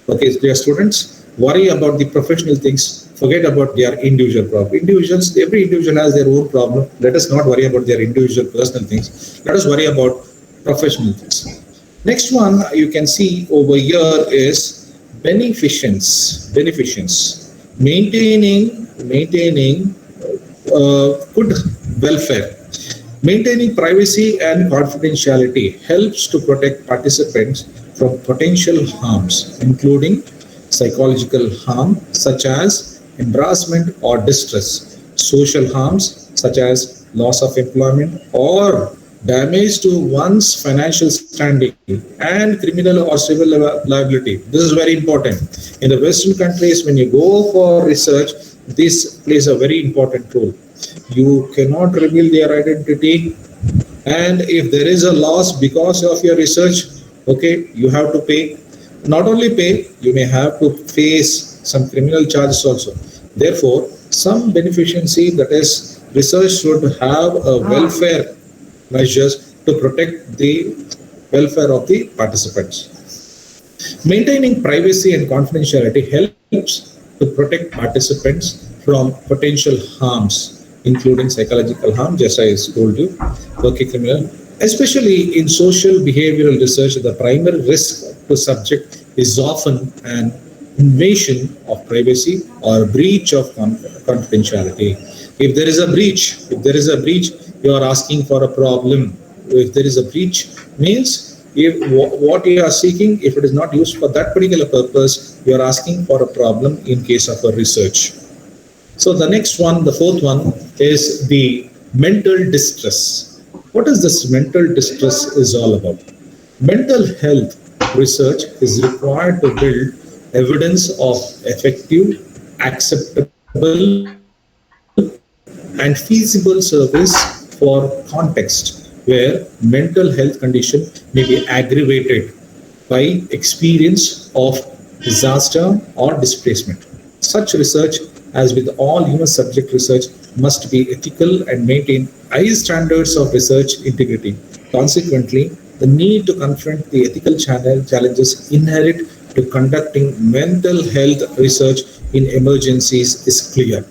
Okay, dear students, worry about the professional things, forget about their individual problem. Individuals, every individual has their own problem. Let us not worry about their individual personal things. Let us worry about professional things. Next one you can see over here is beneficence. Maintaining good welfare. Maintaining privacy and confidentiality helps to protect participants from potential harms, including psychological harm such as embarrassment or distress, social harms such as loss of employment or damage to one's financial standing, and criminal or civil liability. This is very important. In the Western countries, when you go for research, this plays a very important role. You cannot reveal their identity, and if there is a loss because of your research, okay, you have to pay. Not only pay, you may have to face some criminal charges also. Therefore, some beneficency, that is, research should have a welfare measures to protect the welfare of the participants. Maintaining privacy and confidentiality helps to protect participants from potential harms, including psychological harm, just as I told you, okay, criminal. Especially in social behavioral research, the primary risk to subject is often an invasion of privacy or breach of confidentiality. If there is a breach, you are asking for a problem. If there is a breach, means if what you are seeking, if it is not used for that particular purpose, you are asking for a problem in case of a research. So the next one, the fourth one, is the mental distress. What is this mental distress is all about? Mental health research is required to build evidence of effective, acceptable, and feasible service for context where mental health condition may be aggravated by experience of disaster or displacement. Such research, as with all human subject research, must be ethical and maintain high standards of research integrity. Consequently, the need to confront the ethical challenges inherent to conducting mental health research in emergencies is clear.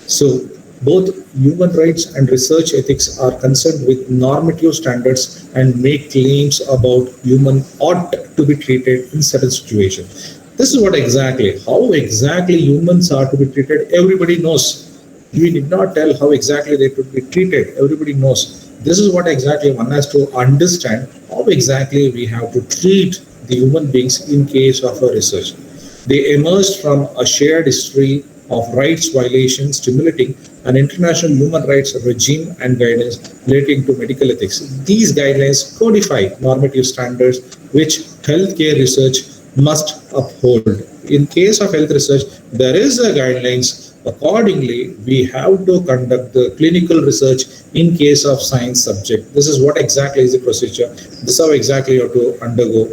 So, both human rights and research ethics are concerned with normative standards and make claims about human ought to be treated in certain situations. This is what exactly, how exactly humans are to be treated, everybody knows. We did not tell how exactly they could be treated, everybody knows. This is what exactly one has to understand, how exactly we have to treat the human beings in case of a research. They emerged from a shared history of rights violations, stimulating an international human rights regime and guidance relating to medical ethics. These guidelines codify normative standards which healthcare research must uphold. In case of health research, there is a guidelines. Accordingly, we have to conduct the clinical research in case of science subject. This is what exactly is the procedure. This is how exactly you have to undergo.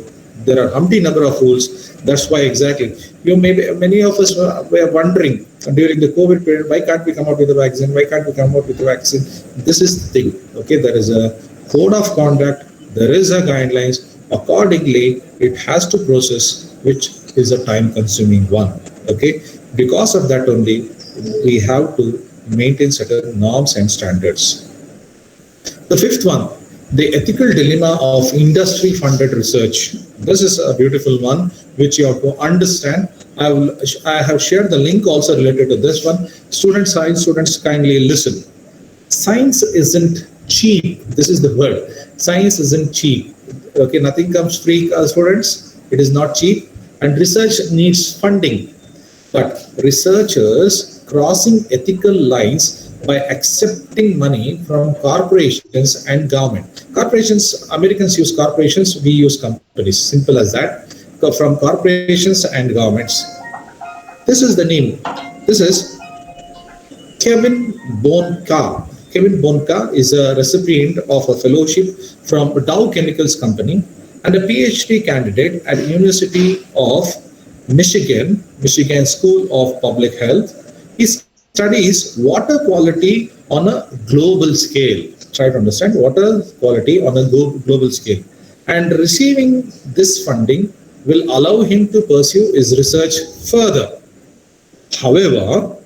There are umpty number of rules. That's why exactly many of us were wondering during the COVID period, why can't we come out with a vaccine? Why can't we come out with a vaccine? This is the thing. Okay, there is a code of conduct. There is a guidelines. Accordingly, it has to process, which is a time-consuming one. Okay, because of that only, we have to maintain certain norms and standards. The fifth one, the ethical dilemma of industry-funded research. This is a beautiful one, which you have to understand. I have shared the link also related to this one. Science students, kindly listen. Science isn't cheap. This is the word. Science isn't cheap. Okay, nothing comes free, students. It is not cheap. And research needs funding. But researchers crossing ethical lines by accepting money from corporations and government. Corporations, Americans use corporations, we use companies. Simple as that. From corporations and governments. This is the name. This is Kevin Bonka. Kevin Bonka is a recipient of a fellowship from Dow Chemicals Company and a PhD candidate at University of Michigan School of Public Health. He studies water quality on a global scale. Try to understand water quality on a global scale. And receiving this funding will allow him to pursue his research further. However,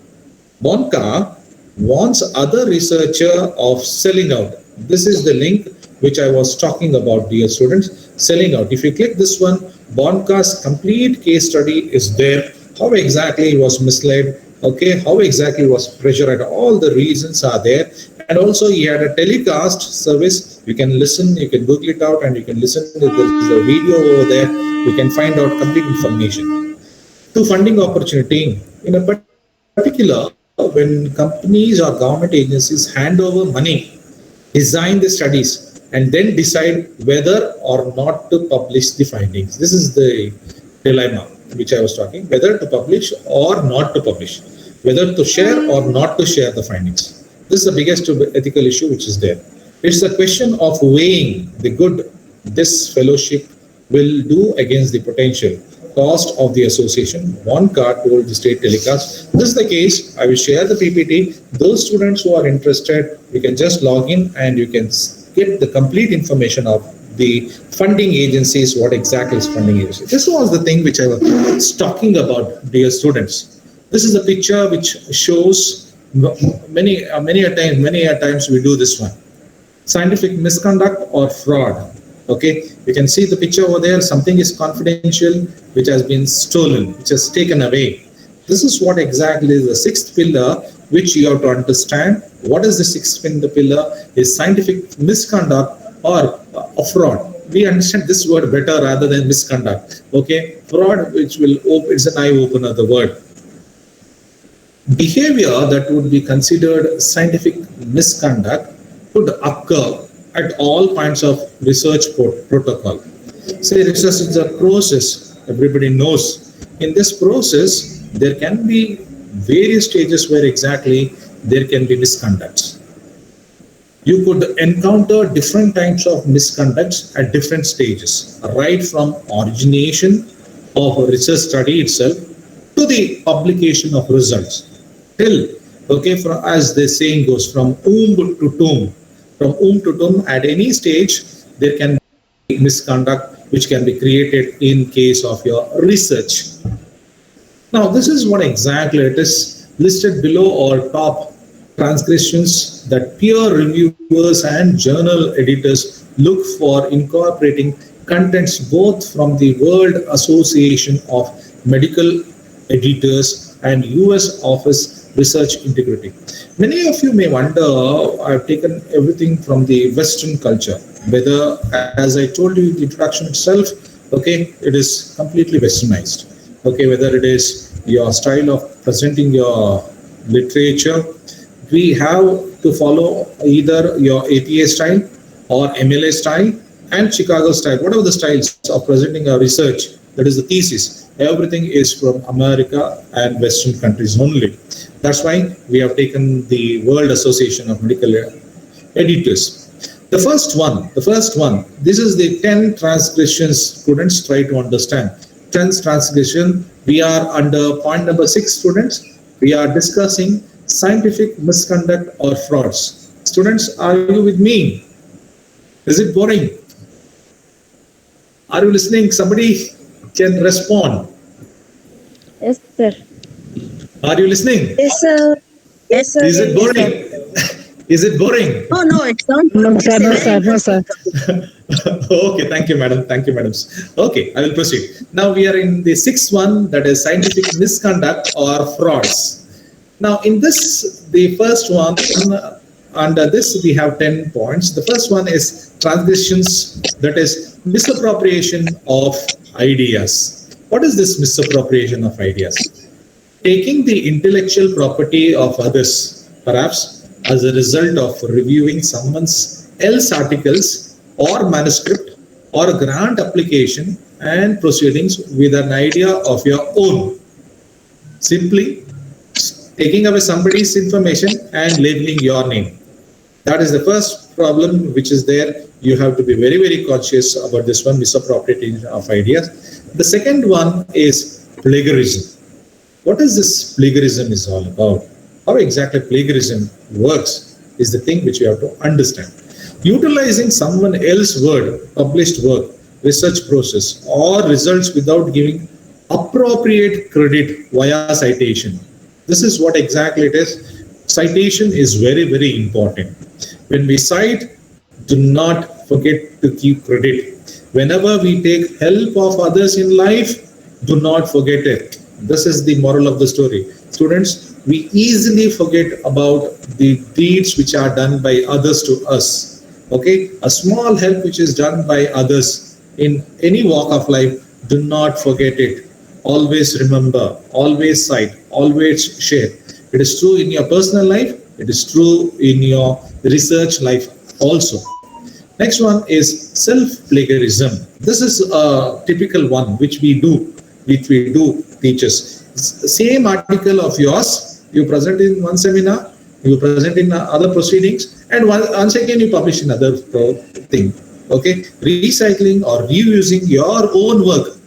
Bonka warns other researcher of selling out. This is the link which I was talking about, dear students. Selling out. If you click this one, Bonka's complete case study is there. How exactly he was misled, okay, how exactly was pressured, all the reasons are there. And also he had a telecast service. You can listen, you can Google it out and you can listen to the video over there. You can find out complete information. To funding opportunity, in a particular, when companies or government agencies hand over money, design the studies, and then decide whether or not to publish the findings. This is the dilemma which I was talking, whether to publish or not to publish, whether to share or not to share the findings. This is the biggest ethical issue which is there. It's a question of weighing the good this fellowship will do against the potential cost of the association. Bonka told the state telecast. This is the case. I will share the PPT. Those students who are interested, you can just log in and you can get the complete information of the funding agencies, what exactly is funding agency. This was the thing which I was talking about, dear students. This is a picture which shows many a times we do this one. Scientific misconduct or fraud. Okay, you can see the picture over there. Something is confidential, which has been stolen, which has taken away. This is what exactly is the sixth pillar, which you have to understand. What is the sixth pillar? Is scientific misconduct or fraud. We understand this word better rather than misconduct. Okay, fraud, which will open, it's an eye opener, the word. Behavior that would be considered scientific misconduct could occur at all points of research protocol. Say research is a process, everybody knows. In this process, there can be various stages where exactly there can be misconducts. You could encounter different types of misconducts at different stages, right from origination of a research study itself to the publication of results. Till, okay, as the saying goes, from womb to tomb. From womb to tomb, at any stage, there can be misconduct which can be created in case of your research. Now, this is what exactly it is listed below or top transgressions that peer reviewers and journal editors look for incorporating contents both from the World Association of Medical Editors and US Office Research Integrity. Many of you may wonder, I've taken everything from the Western culture, whether, as I told you in the introduction itself, okay, it is completely Westernized. Okay, whether it is your style of presenting your literature, we have to follow either your APA style or MLA style and Chicago style, whatever the styles of presenting a research, that is the thesis. Everything is from America and Western countries only. That's why we have taken the World Association of Medical Editors. The first one, this is the 10 transgressions students try to understand. 10 transgression, we are under point number 6 students. We are discussing scientific misconduct or frauds. Students, are you with me? Is it boring? Are you listening? Somebody can respond. Yes, sir. Are you listening? Yes, sir. Yes, sir. Is it boring? Is it boring? Oh, no, it's not. No, sir, no, sir, no, sir. Okay, thank you, madam. Thank you, madams. Okay, I will proceed. Now we are in the 6th one, that is scientific misconduct or frauds. Now, in this, the first one, under this, we have 10 points. The first one is transgressions, that is misappropriation of ideas. What is this misappropriation of ideas? Taking the intellectual property of others, perhaps as a result of reviewing someone else's articles or manuscript or grant application and proceedings with an idea of your own. Simply taking away somebody's information and labeling your name. That is the first problem which is there. You have to be very, very conscious about this one, misappropriating of ideas. The second one is plagiarism. What is this plagiarism is all about? How exactly plagiarism works is the thing which you have to understand. Utilizing someone else's word, published work, research process, or results without giving appropriate credit via citation. This is what exactly it is. Citation is very, very important. When we cite, do not forget to give credit. Whenever we take help of others in life, do not forget it. This is the moral of the story. Students, we easily forget about the deeds which are done by others to us. Okay, a small help which is done by others in any walk of life, do not forget it. Always remember, always cite, always share. It is true in your personal life, it is true in your research life also. Next one is self-plagiarism. This is a typical one which we do teachers. Same article of yours, you present in one seminar, you present in other proceedings, and once again you publish in other thing. Okay, recycling or reusing your own work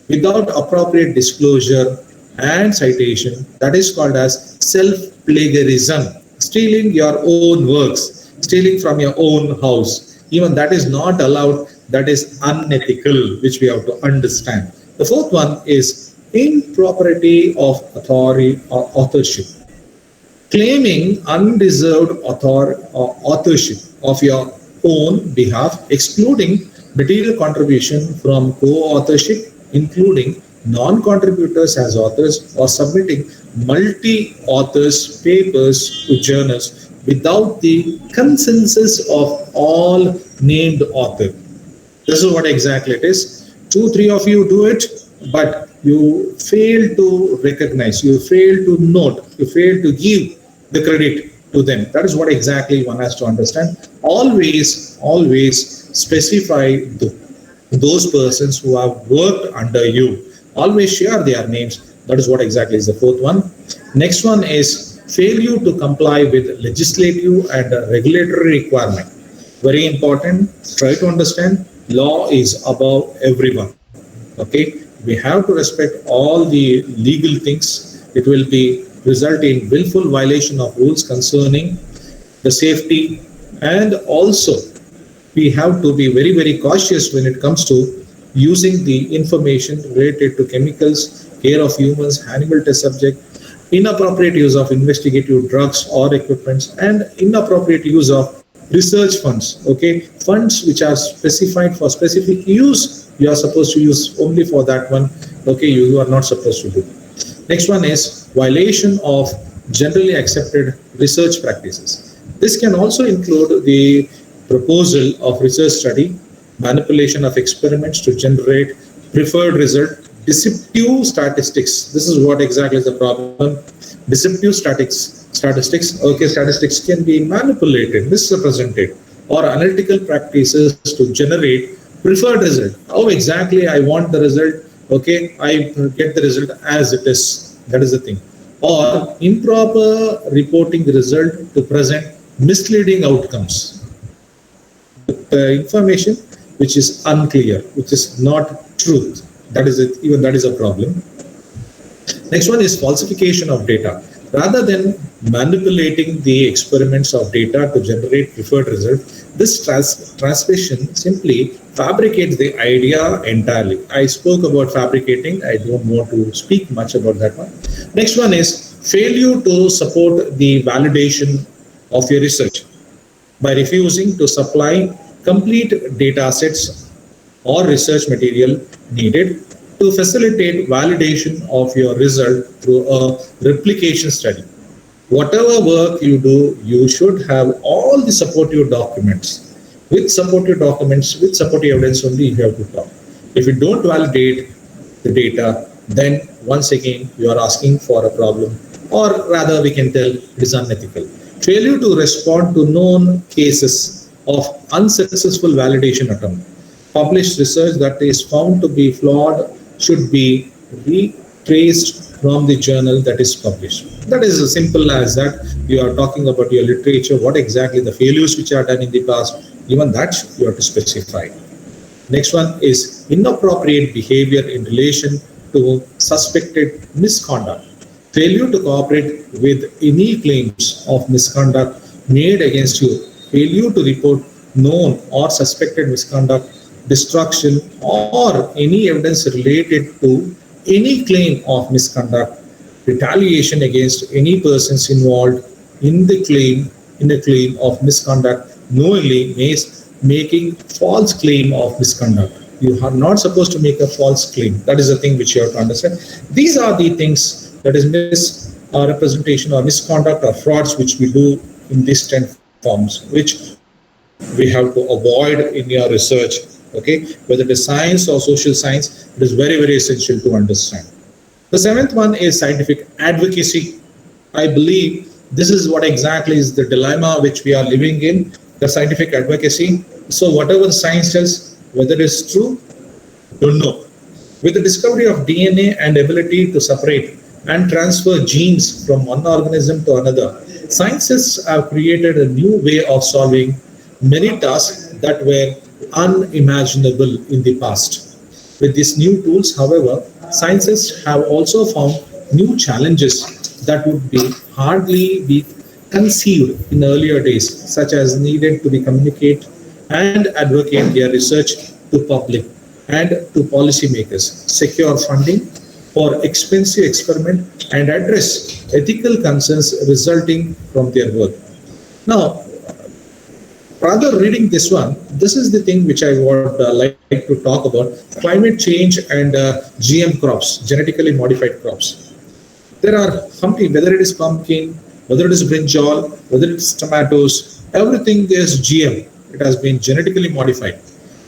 without appropriate disclosure and citation, that is called as self-plagiarism. Stealing your own works, stealing from your own house, even that is not allowed, that is unethical, which we have to understand. The fourth one is impropriety of authority or authorship. Claiming undeserved authorship of your own behalf, excluding material contribution from co-authorship, including non-contributors as authors, or submitting multi-authors papers to journals without the consensus of all named authors. This is what exactly it is. 2-3 of you do it, but you fail to recognize, you fail to note, you fail to give the credit to them. That is what exactly one has to understand. Always specify those persons who have worked under you. Always share their names. That is what exactly is the fourth one. Next one is failure to comply with legislative and regulatory requirement. Very important. Try to understand. Law is above everyone. Okay, we have to respect all the legal things. It will be result in willful violation of rules concerning the safety, and also we have to be very, very cautious when it comes to using the information related to chemicals, care of humans, animal test subject, inappropriate use of investigative drugs or equipments, and inappropriate use of research funds. Okay, funds which are specified for specific use, you are supposed to use only for that one. Okay, you are not supposed to do. Next one is violation of generally accepted research practices. This can also include the proposal of research study, manipulation of experiments to generate preferred result, deceptive statistics. This is what exactly is the problem. Deceptive statistics. Okay, statistics can be manipulated, misrepresented, or analytical practices to generate preferred result. How exactly I want the result? Okay, I get the result as it is. That is the thing. Or improper reporting the result to present misleading outcomes. The information which is unclear, which is not truth. That is it. Even that is a problem. Next one is falsification of data. Rather than manipulating the experiments of data to generate preferred result, this transmission simply fabricates the idea entirely. I spoke about fabricating. I don't want to speak much about that one. Next one is failure to support the validation of your research by refusing to supply complete data sets or research material needed to facilitate validation of your result through a replication study. Whatever work you do, you should have all the supportive documents. With supportive evidence only you have to talk. If you don't validate the data, then once again you are asking for a problem, or rather we can tell it is unethical. Failure to respond to known cases of unsuccessful validation attempt. Published research that is found to be flawed should be retraced from the journal that is published. That is as simple as that. You are talking about your literature, what exactly the failures which are done in the past, even that you have to specify. Next one is inappropriate behavior in relation to suspected misconduct. Failure to cooperate with any claims of misconduct made against you. Failure to report known or suspected misconduct, destruction, or any evidence related to any claim of misconduct, retaliation against any persons involved in the claim of misconduct, knowingly making false claim of misconduct. You are not supposed to make a false claim. That is the thing which you have to understand. These are the things that is misrepresentation or misconduct or frauds which we do in these 10 forms, which we have to avoid in your research. Okay, whether it is science or social science, it is very, very essential to understand. The seventh one is scientific advocacy. I believe this is what exactly is the dilemma which we are living in, the scientific advocacy. So whatever the science says, whether it is true, don't know. With the discovery of DNA and ability to separate and transfer genes from one organism to another, scientists have created a new way of solving many tasks that were unimaginable in the past. With these new tools, however, scientists have also found new challenges that would be hardly be conceived in earlier days, such as needed to be communicate and advocate their research to public and to policymakers, secure funding for expensive experiment, and address ethical concerns resulting from their work. Now, rather reading this one, this is the thing which I would like to talk about: climate change and GM crops, genetically modified crops. There are something, whether it is pumpkin, whether it is brinjal, whether it is tomatoes, everything is GM. It has been genetically modified.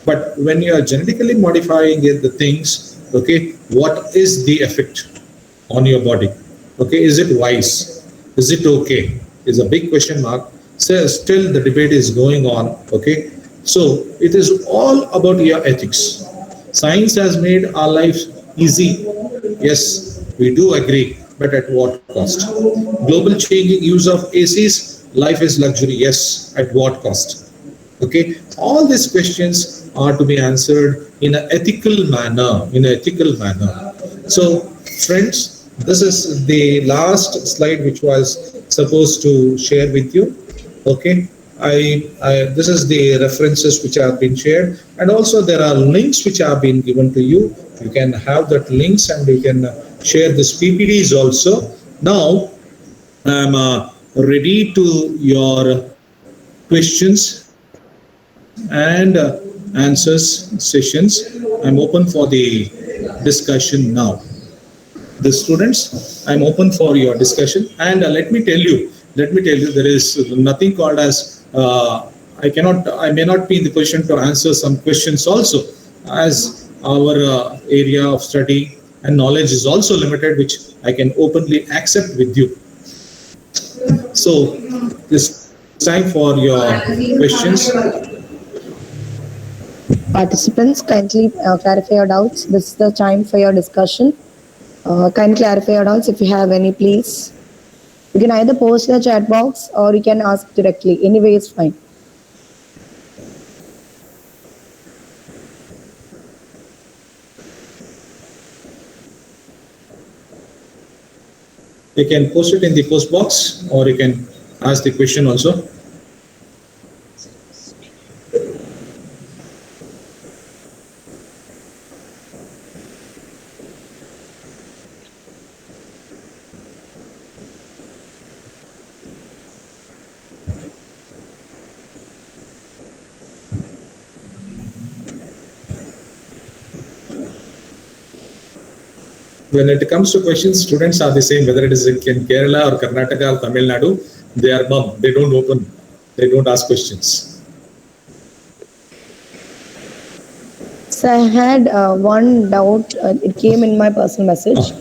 But when you are genetically modifying the things, okay, what is the effect on your body? Okay, is it wise? Is it okay? Is a big question mark. So still the debate is going on. Okay, so it is all about your ethics. Science has made our life easy. Yes, we do agree, but at what cost? Global changing use of ACs, life is luxury. Yes, at what cost? Okay, all these questions are to be answered in an ethical manner. So, friends, this is the last slide which was supposed to share with you. Okay, this is the references which have been shared, and also there are links which have been given to you. You can have that links and you can share this PPDs also. Now, I'm ready to your questions and answers sessions. I'm open for the discussion now. The students, I'm open for your discussion, and let me tell you, there is nothing called as I may not be in the position to answer some questions also, as our area of study and knowledge is also limited, which I can openly accept with you. So this time for your questions. Participants, kindly clarify your doubts. This is the time for your discussion. Kindly clarify your doubts if you have any, please. You can either post in the chat box or you can ask directly. Anyway, it's fine. You can post it in the post box, or you can ask the question also. When it comes to questions, students are the same, whether it is in Kerala or Karnataka or Tamil Nadu, they are mum. They don't open, they don't ask questions. So I had one doubt. It came in my personal message.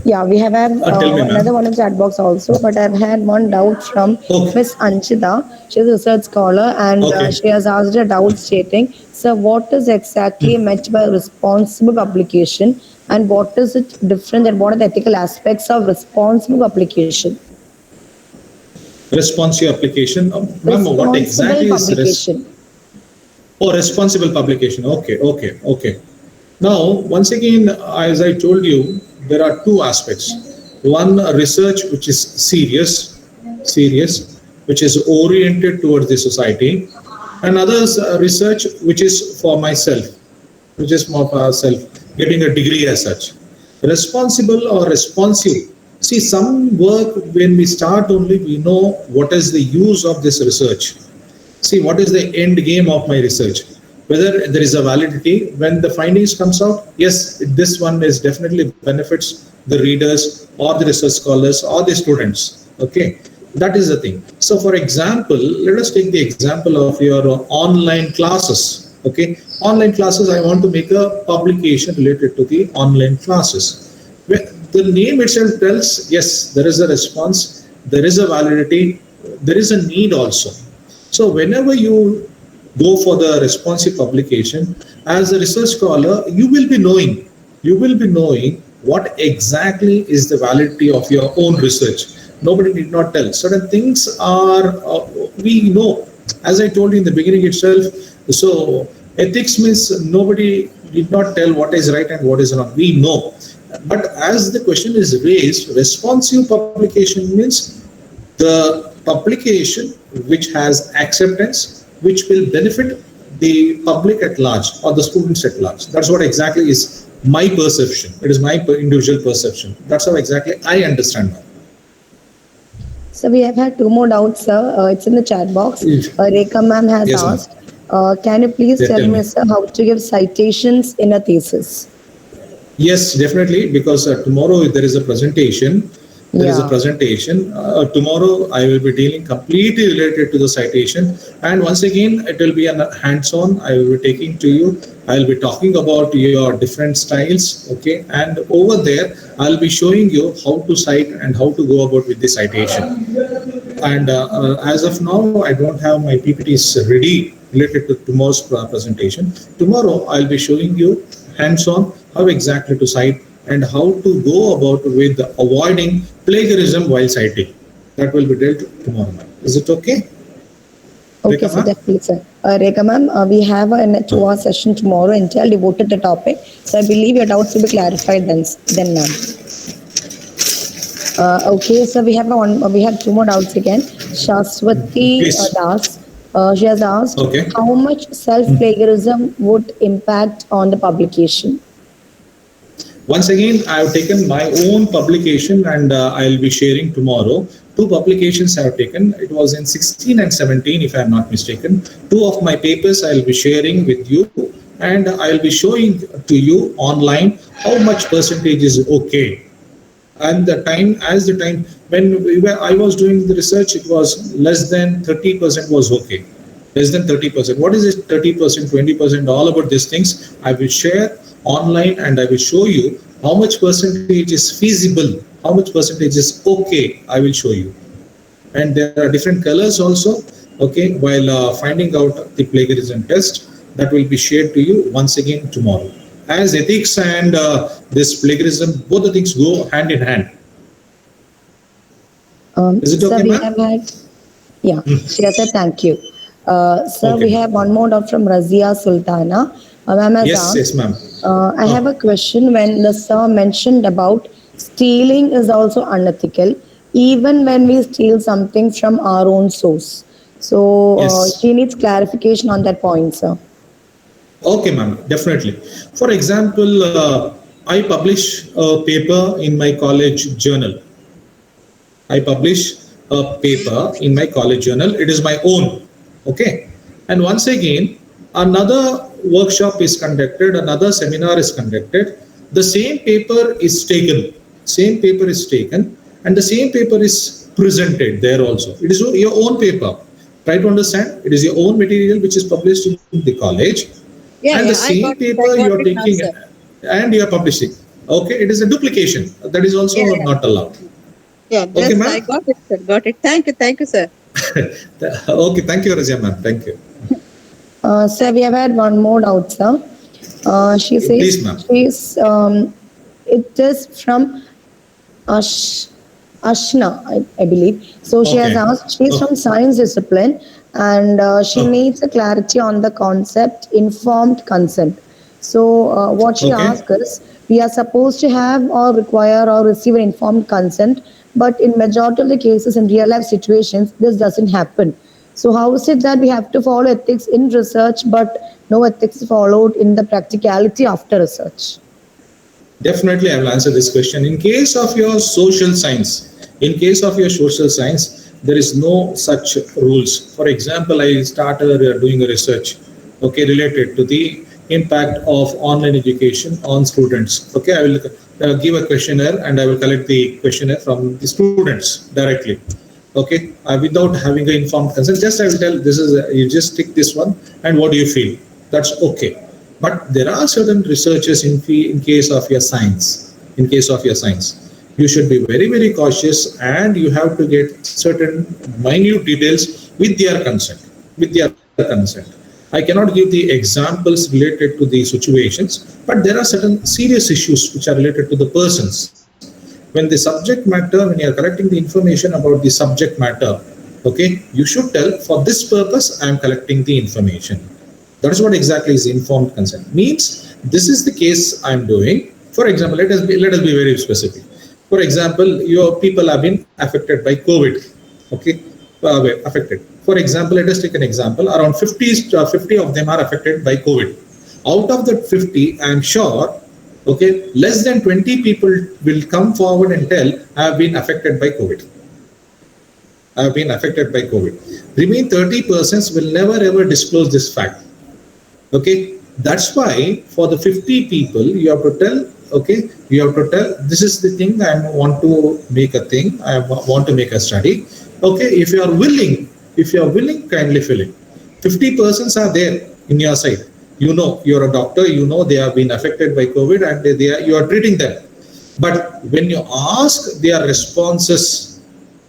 Yeah, we have Tell me, ma'am. another one in chat box also, but I've had one doubt from Okay. Miss Anchita. She's a research scholar and Okay. she has asked a doubt stating, so what is exactly meant by responsible publication and what is it different and what are the ethical aspects of responsible publication? Responsive application. Ma'am, what exactly is publication. responsible publication? Okay. Now, once again, as I told you, there are two aspects. One, research which is serious, which is oriented towards the society, and others research which is for myself, which is more for self, getting a degree as such. Responsible or responsive. See, some work, when we start only, we know what is the use of this research. See, what is the end game of my research? Whether there is a validity. When the findings comes out, yes, this one is definitely benefits the readers or the research scholars or the students. Okay, that is the thing. So, for example, let us take the example of your online classes. Okay, online classes, I want to make a publication related to the online classes. The name itself tells, yes, there is a response, there is a validity, there is a need also. So whenever you go for the responsive publication, as a research scholar, you will be knowing what exactly is the validity of your own research. Nobody did not tell. Certain things are, we know, as I told you in the beginning itself. So ethics means nobody did not tell what is right and what is not. We know. But as the question is raised, responsive publication means the publication which has acceptance, which will benefit the public at large or the students at large. That's what exactly is my perception. It is my individual perception. That's how exactly I understand that. So we have had two more doubts, sir. It's in the chat box. Rekha ma'am has Yes, ma'am. asked, can you please Yeah, tell tell me, me. sir, how to give citations in a thesis? Yes, definitely, because tomorrow there is a presentation. Tomorrow I will be dealing completely related to the citation. And once again, it will be a hands-on. I will be taking to you. I will be talking about your different styles. Okay. And over there, I'll be showing you how to cite and how to go about with the citation. And as of now, I don't have my PPTs ready related to tomorrow's presentation. Tomorrow, I'll be showing you hands-on how exactly to cite and how to go about with avoiding plagiarism while citing. That will be dealt tomorrow. Is it okay? Okay, Rekha sir, ma'am? definitely, sir. Rekha ma'am, we have a 2-hour session tomorrow entirely devoted to the topic. So I believe your doubts will be clarified then ma'am. Okay, so we have two more doubts again. Shaswati Please. Das, she has asked, Okay. how much self-plagiarism would impact on the publication? Once again, I have taken my own publication and I'll be sharing tomorrow. Two publications I have taken. It was in 16 and 17, if I am not mistaken. Two of my papers I'll be sharing with you, and I'll be showing to you online how much percentage is okay. And the time when I was doing the research, it was less than 30% was okay. Less than 30%. What is this 30%, 20%? All about these things I will share online, and I will show you how much percentage is feasible, how much percentage is okay, I will show you. And there are different colors also, okay, while finding out the plagiarism test, that will be shared to you once again tomorrow. As ethics and this plagiarism, both the things go hand in hand. Is it Sir, okay, we ma'am? have had, yeah, Shreya said thank you. Sir, Okay. we have one more doubt from Razia Sultana. Ma'am has Yes, yes, asked, ma'am. I have a question. When the sir mentioned about stealing is also unethical, even when we steal something from our own source. So Yes. she needs clarification on that point, sir. Okay, ma'am, definitely. For example, I publish a paper in my college journal. I publish a paper in my college journal. It is my own. Okay. And once again, another workshop is conducted, another seminar is conducted. The same paper is taken, and the same paper is presented there also. It is your own paper. Try to understand. It is your own material which is published in the college, and the I same got it. paper I you got are it now, taking sir. and you are publishing. Okay, it is a duplication. That is Yeah, also yeah. not allowed. Yeah, Okay, just ma'am? I got it, sir. Got it. Thank you, sir. Okay, thank you, Razia, ma'am. Thank you. Sir, we have had one more doubt, sir. She says Please, ma'am. it is from Ash, Ashna, I believe. So she has Okay. asked, she's Oh, from science discipline and she oh, needs a clarity on the concept informed consent. So what she okay. asked is, we are supposed to have or require or receive an informed consent, but in majority of the cases in real life situations, this doesn't happen. So how is it that we have to follow ethics in research, but no ethics is followed in the practicality after research? Definitely, I will answer this question. In case of your social science, there is no such rules. For example, I started doing a research, okay, related to the impact of online education on students. Okay, I will give a questionnaire and I will collect the questionnaire from the students directly. Okay, without having an informed consent, just I will tell this is you just tick this one and what do you feel. That's okay. But there are certain researches in case of your science. In case of your science, you should be very very cautious and you have to get certain minute details with their consent. With their consent. I cannot give the examples related to the situations, but there are certain serious issues which are related to the persons. When the subject matter, when you are collecting the information about the subject matter, okay, you should tell for this purpose I am collecting the information. That is what exactly is informed consent. Means this is the case I am doing. For example, let us be very specific. For example, your people have been affected by COVID. Okay, affected. For example, let us take an example. Around 50 of them are affected by COVID. Out of that 50, I am sure, okay, less than 20 people will come forward and tell I have been affected by COVID. I have been affected by COVID. Remain 30% will never ever disclose this fact. Okay, that's why for the 50 people you have to tell, okay, you have to tell this is the thing I want to make a thing, I want to make a study. Okay, if you are willing, kindly fill it. 50 persons are there in your side. You know, you're a doctor, you know they have been affected by COVID and you are treating them. But when you ask their responses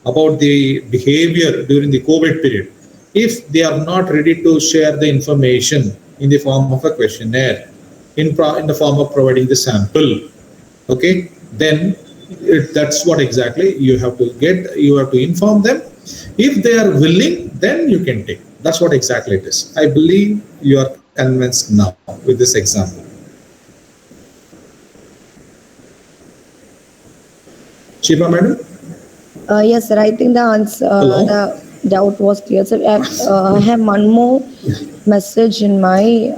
about the behavior during the COVID period, if they are not ready to share the information in the form of a questionnaire, in the form of providing the sample, okay, then that's what exactly you have to get. You have to inform them. If they are willing, then you can take. That's what exactly it is. I believe you are convinced now with this example. Shiva, madam? Yes, sir. I think the answer, Hello? the doubt was clear. So I have one more message in my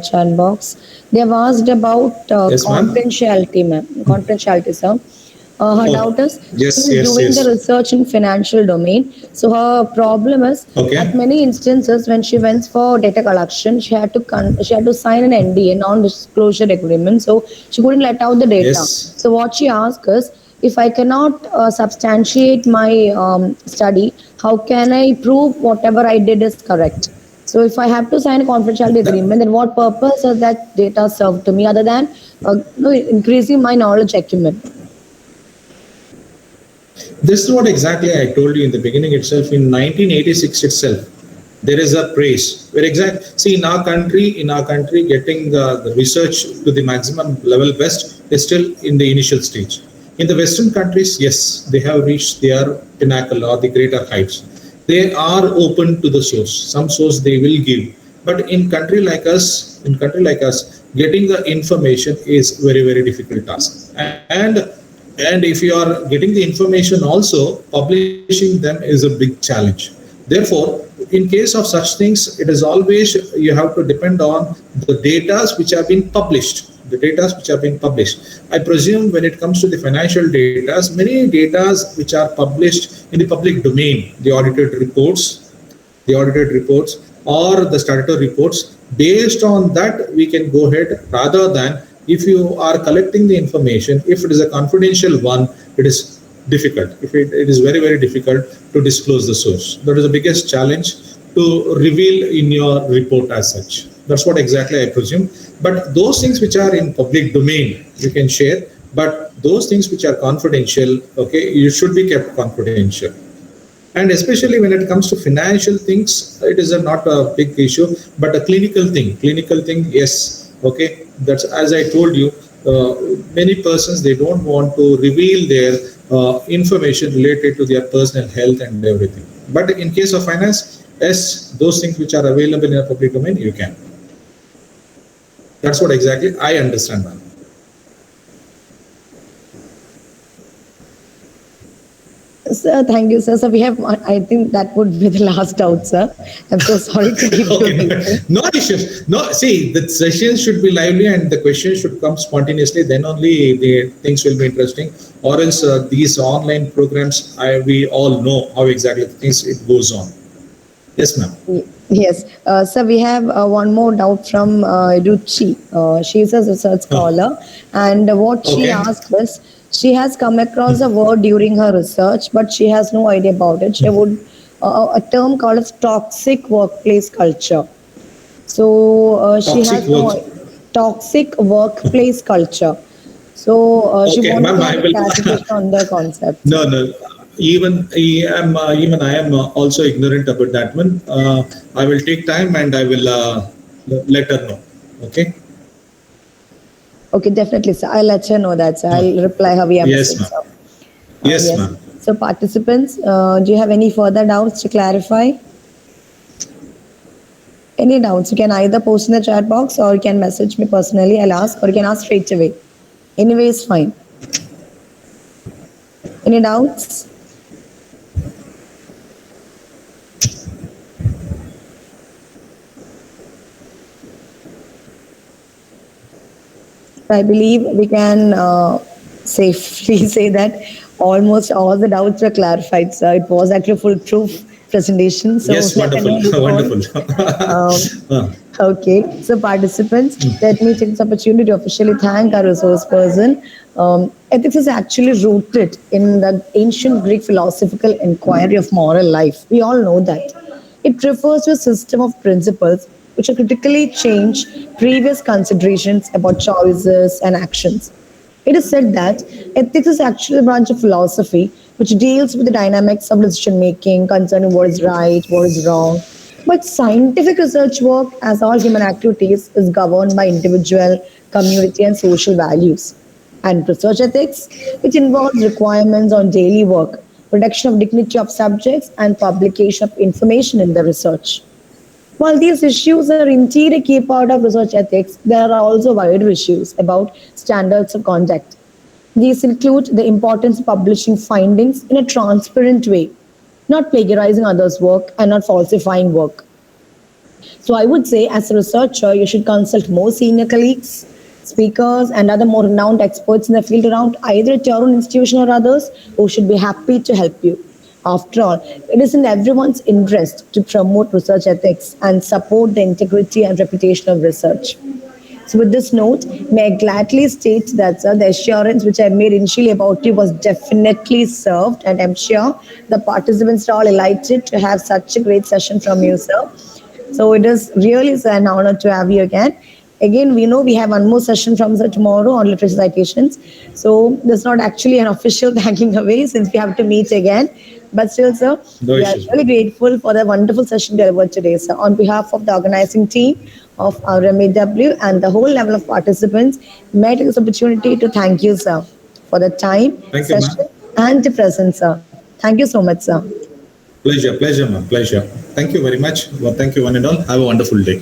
chat box. They have asked about Yes, ma'am. confidentiality, ma'am. Confidentiality, sir. Her Oh, doubt is she yes, is yes, doing the yes. research in financial domain. So her problem is at Okay. many instances when she went for data collection, she had to sign an NDA, non-disclosure agreement. So she couldn't let out the data. Yes. So what she asked is, if I cannot substantiate my study, how can I prove whatever I did is correct? So if I have to sign a confidentiality That, agreement, then what purpose does that data serve to me other than No, increasing my knowledge acumen. This is what exactly I told you in the beginning itself. In 1986 itself, there is a praise. Where exact see in our country, getting the research to the maximum level best is still in the initial stage. In the Western countries, yes, they have reached their pinnacle or the greater heights. They are open to the source. Some source they will give, but in country like us, getting the information is very difficult task. And if you are getting the information also, publishing them is a big challenge. Therefore, in case of such things, it is always you have to depend on the data which have been published. The data which have been published. I presume when it comes to the financial data, many data which are published in the public domain, the audited reports or the statutory reports, based on that we can go ahead, rather than if you are collecting the information, if it is a confidential one, it is difficult. It is very difficult to disclose the source. That is the biggest challenge to reveal in your report as such. That's what exactly I presume. But those things which are in public domain, you can share. But those things which are confidential, okay, you should be kept confidential. And especially when it comes to financial things, it is not a big issue, but a clinical thing, yes, okay. That's as I told you. Many persons, they don't want to reveal their information related to their personal health and everything. But in case of finance, yes, those things which are available in a public domain, you can. That's what exactly I understand, ma'am. Sir, thank you, sir. So we have, I think that would be the last doubt, sir. I'm so sorry to keep you Okay, waiting. no issues. No, see, the sessions should be lively and the questions should come spontaneously. Then only the things will be interesting. Or else these online programs, we all know how exactly things it goes on. Yes, ma'am. Yes. So we have one more doubt from Ruchi. She is a research scholar, and what she Okay. asked was she has come across a word during her research, but she has no idea about it. She would a term called as toxic workplace culture. So she Toxic has work. no toxic workplace culture. So she Okay, wanted ma'am, to I have a will. clarification on the concept. No. Even I am also ignorant about that one. I will take time and I will let her know. Okay. Okay, definitely, sir. I'll let her know that, sir. I'll reply her via Yes, message, ma'am. sir. Yes, Yes. ma'am. So, participants, do you have any further doubts to clarify? Any doubts? You can either post in the chat box or you can message me personally. I'll ask, or you can ask straight away. Anyway, it's fine. Any doubts? I believe we can safely say that almost all the doubts were clarified. So it was actually a foolproof presentation. So Yes, let me wonderful, move on. wonderful. Uh, Okay, so participants, let me take this opportunity to officially thank our resource person. Ethics is actually rooted in the ancient Greek philosophical inquiry of moral life. We all know that. It refers to a system of principles which are critically change previous considerations about choices and actions. It is said that ethics is actually a branch of philosophy which deals with the dynamics of decision making concerning what is right, what is wrong. But scientific research work, as all human activities, is governed by individual, community, and social values. And research ethics, which involves requirements on daily work, protection of dignity of subjects, and publication of information in the research. While these issues are indeed a key part of research ethics, there are also wider issues about standards of conduct. These include the importance of publishing findings in a transparent way, not plagiarizing others' work and not falsifying work. So I would say, as a researcher, you should consult more senior colleagues, speakers, and other more renowned experts in the field around either at your own institution or others who should be happy to help you. After all, it is in everyone's interest to promote research ethics and support the integrity and reputation of research. So, with this note, may I gladly state that, sir, the assurance which I made initially about you was definitely served, and I'm sure the participants are all delighted to have such a great session from you, sir. So, it is really, sir, an honor to have you again. Again, we know we have one more session from sir tomorrow on literature citations. So this is not actually an official thanking away since we have to meet again. But still, sir, No we are issues, really ma'am. grateful for the wonderful session delivered today, sir. On behalf of the organizing team of our MEW and the whole level of participants, may I take this opportunity to thank you, sir, for the time, Thank you, session, ma'am. and the presence, sir. Thank you so much, sir. Pleasure, pleasure, ma'am. Pleasure. Thank you very much. Well, thank you, one and all. Have a wonderful day.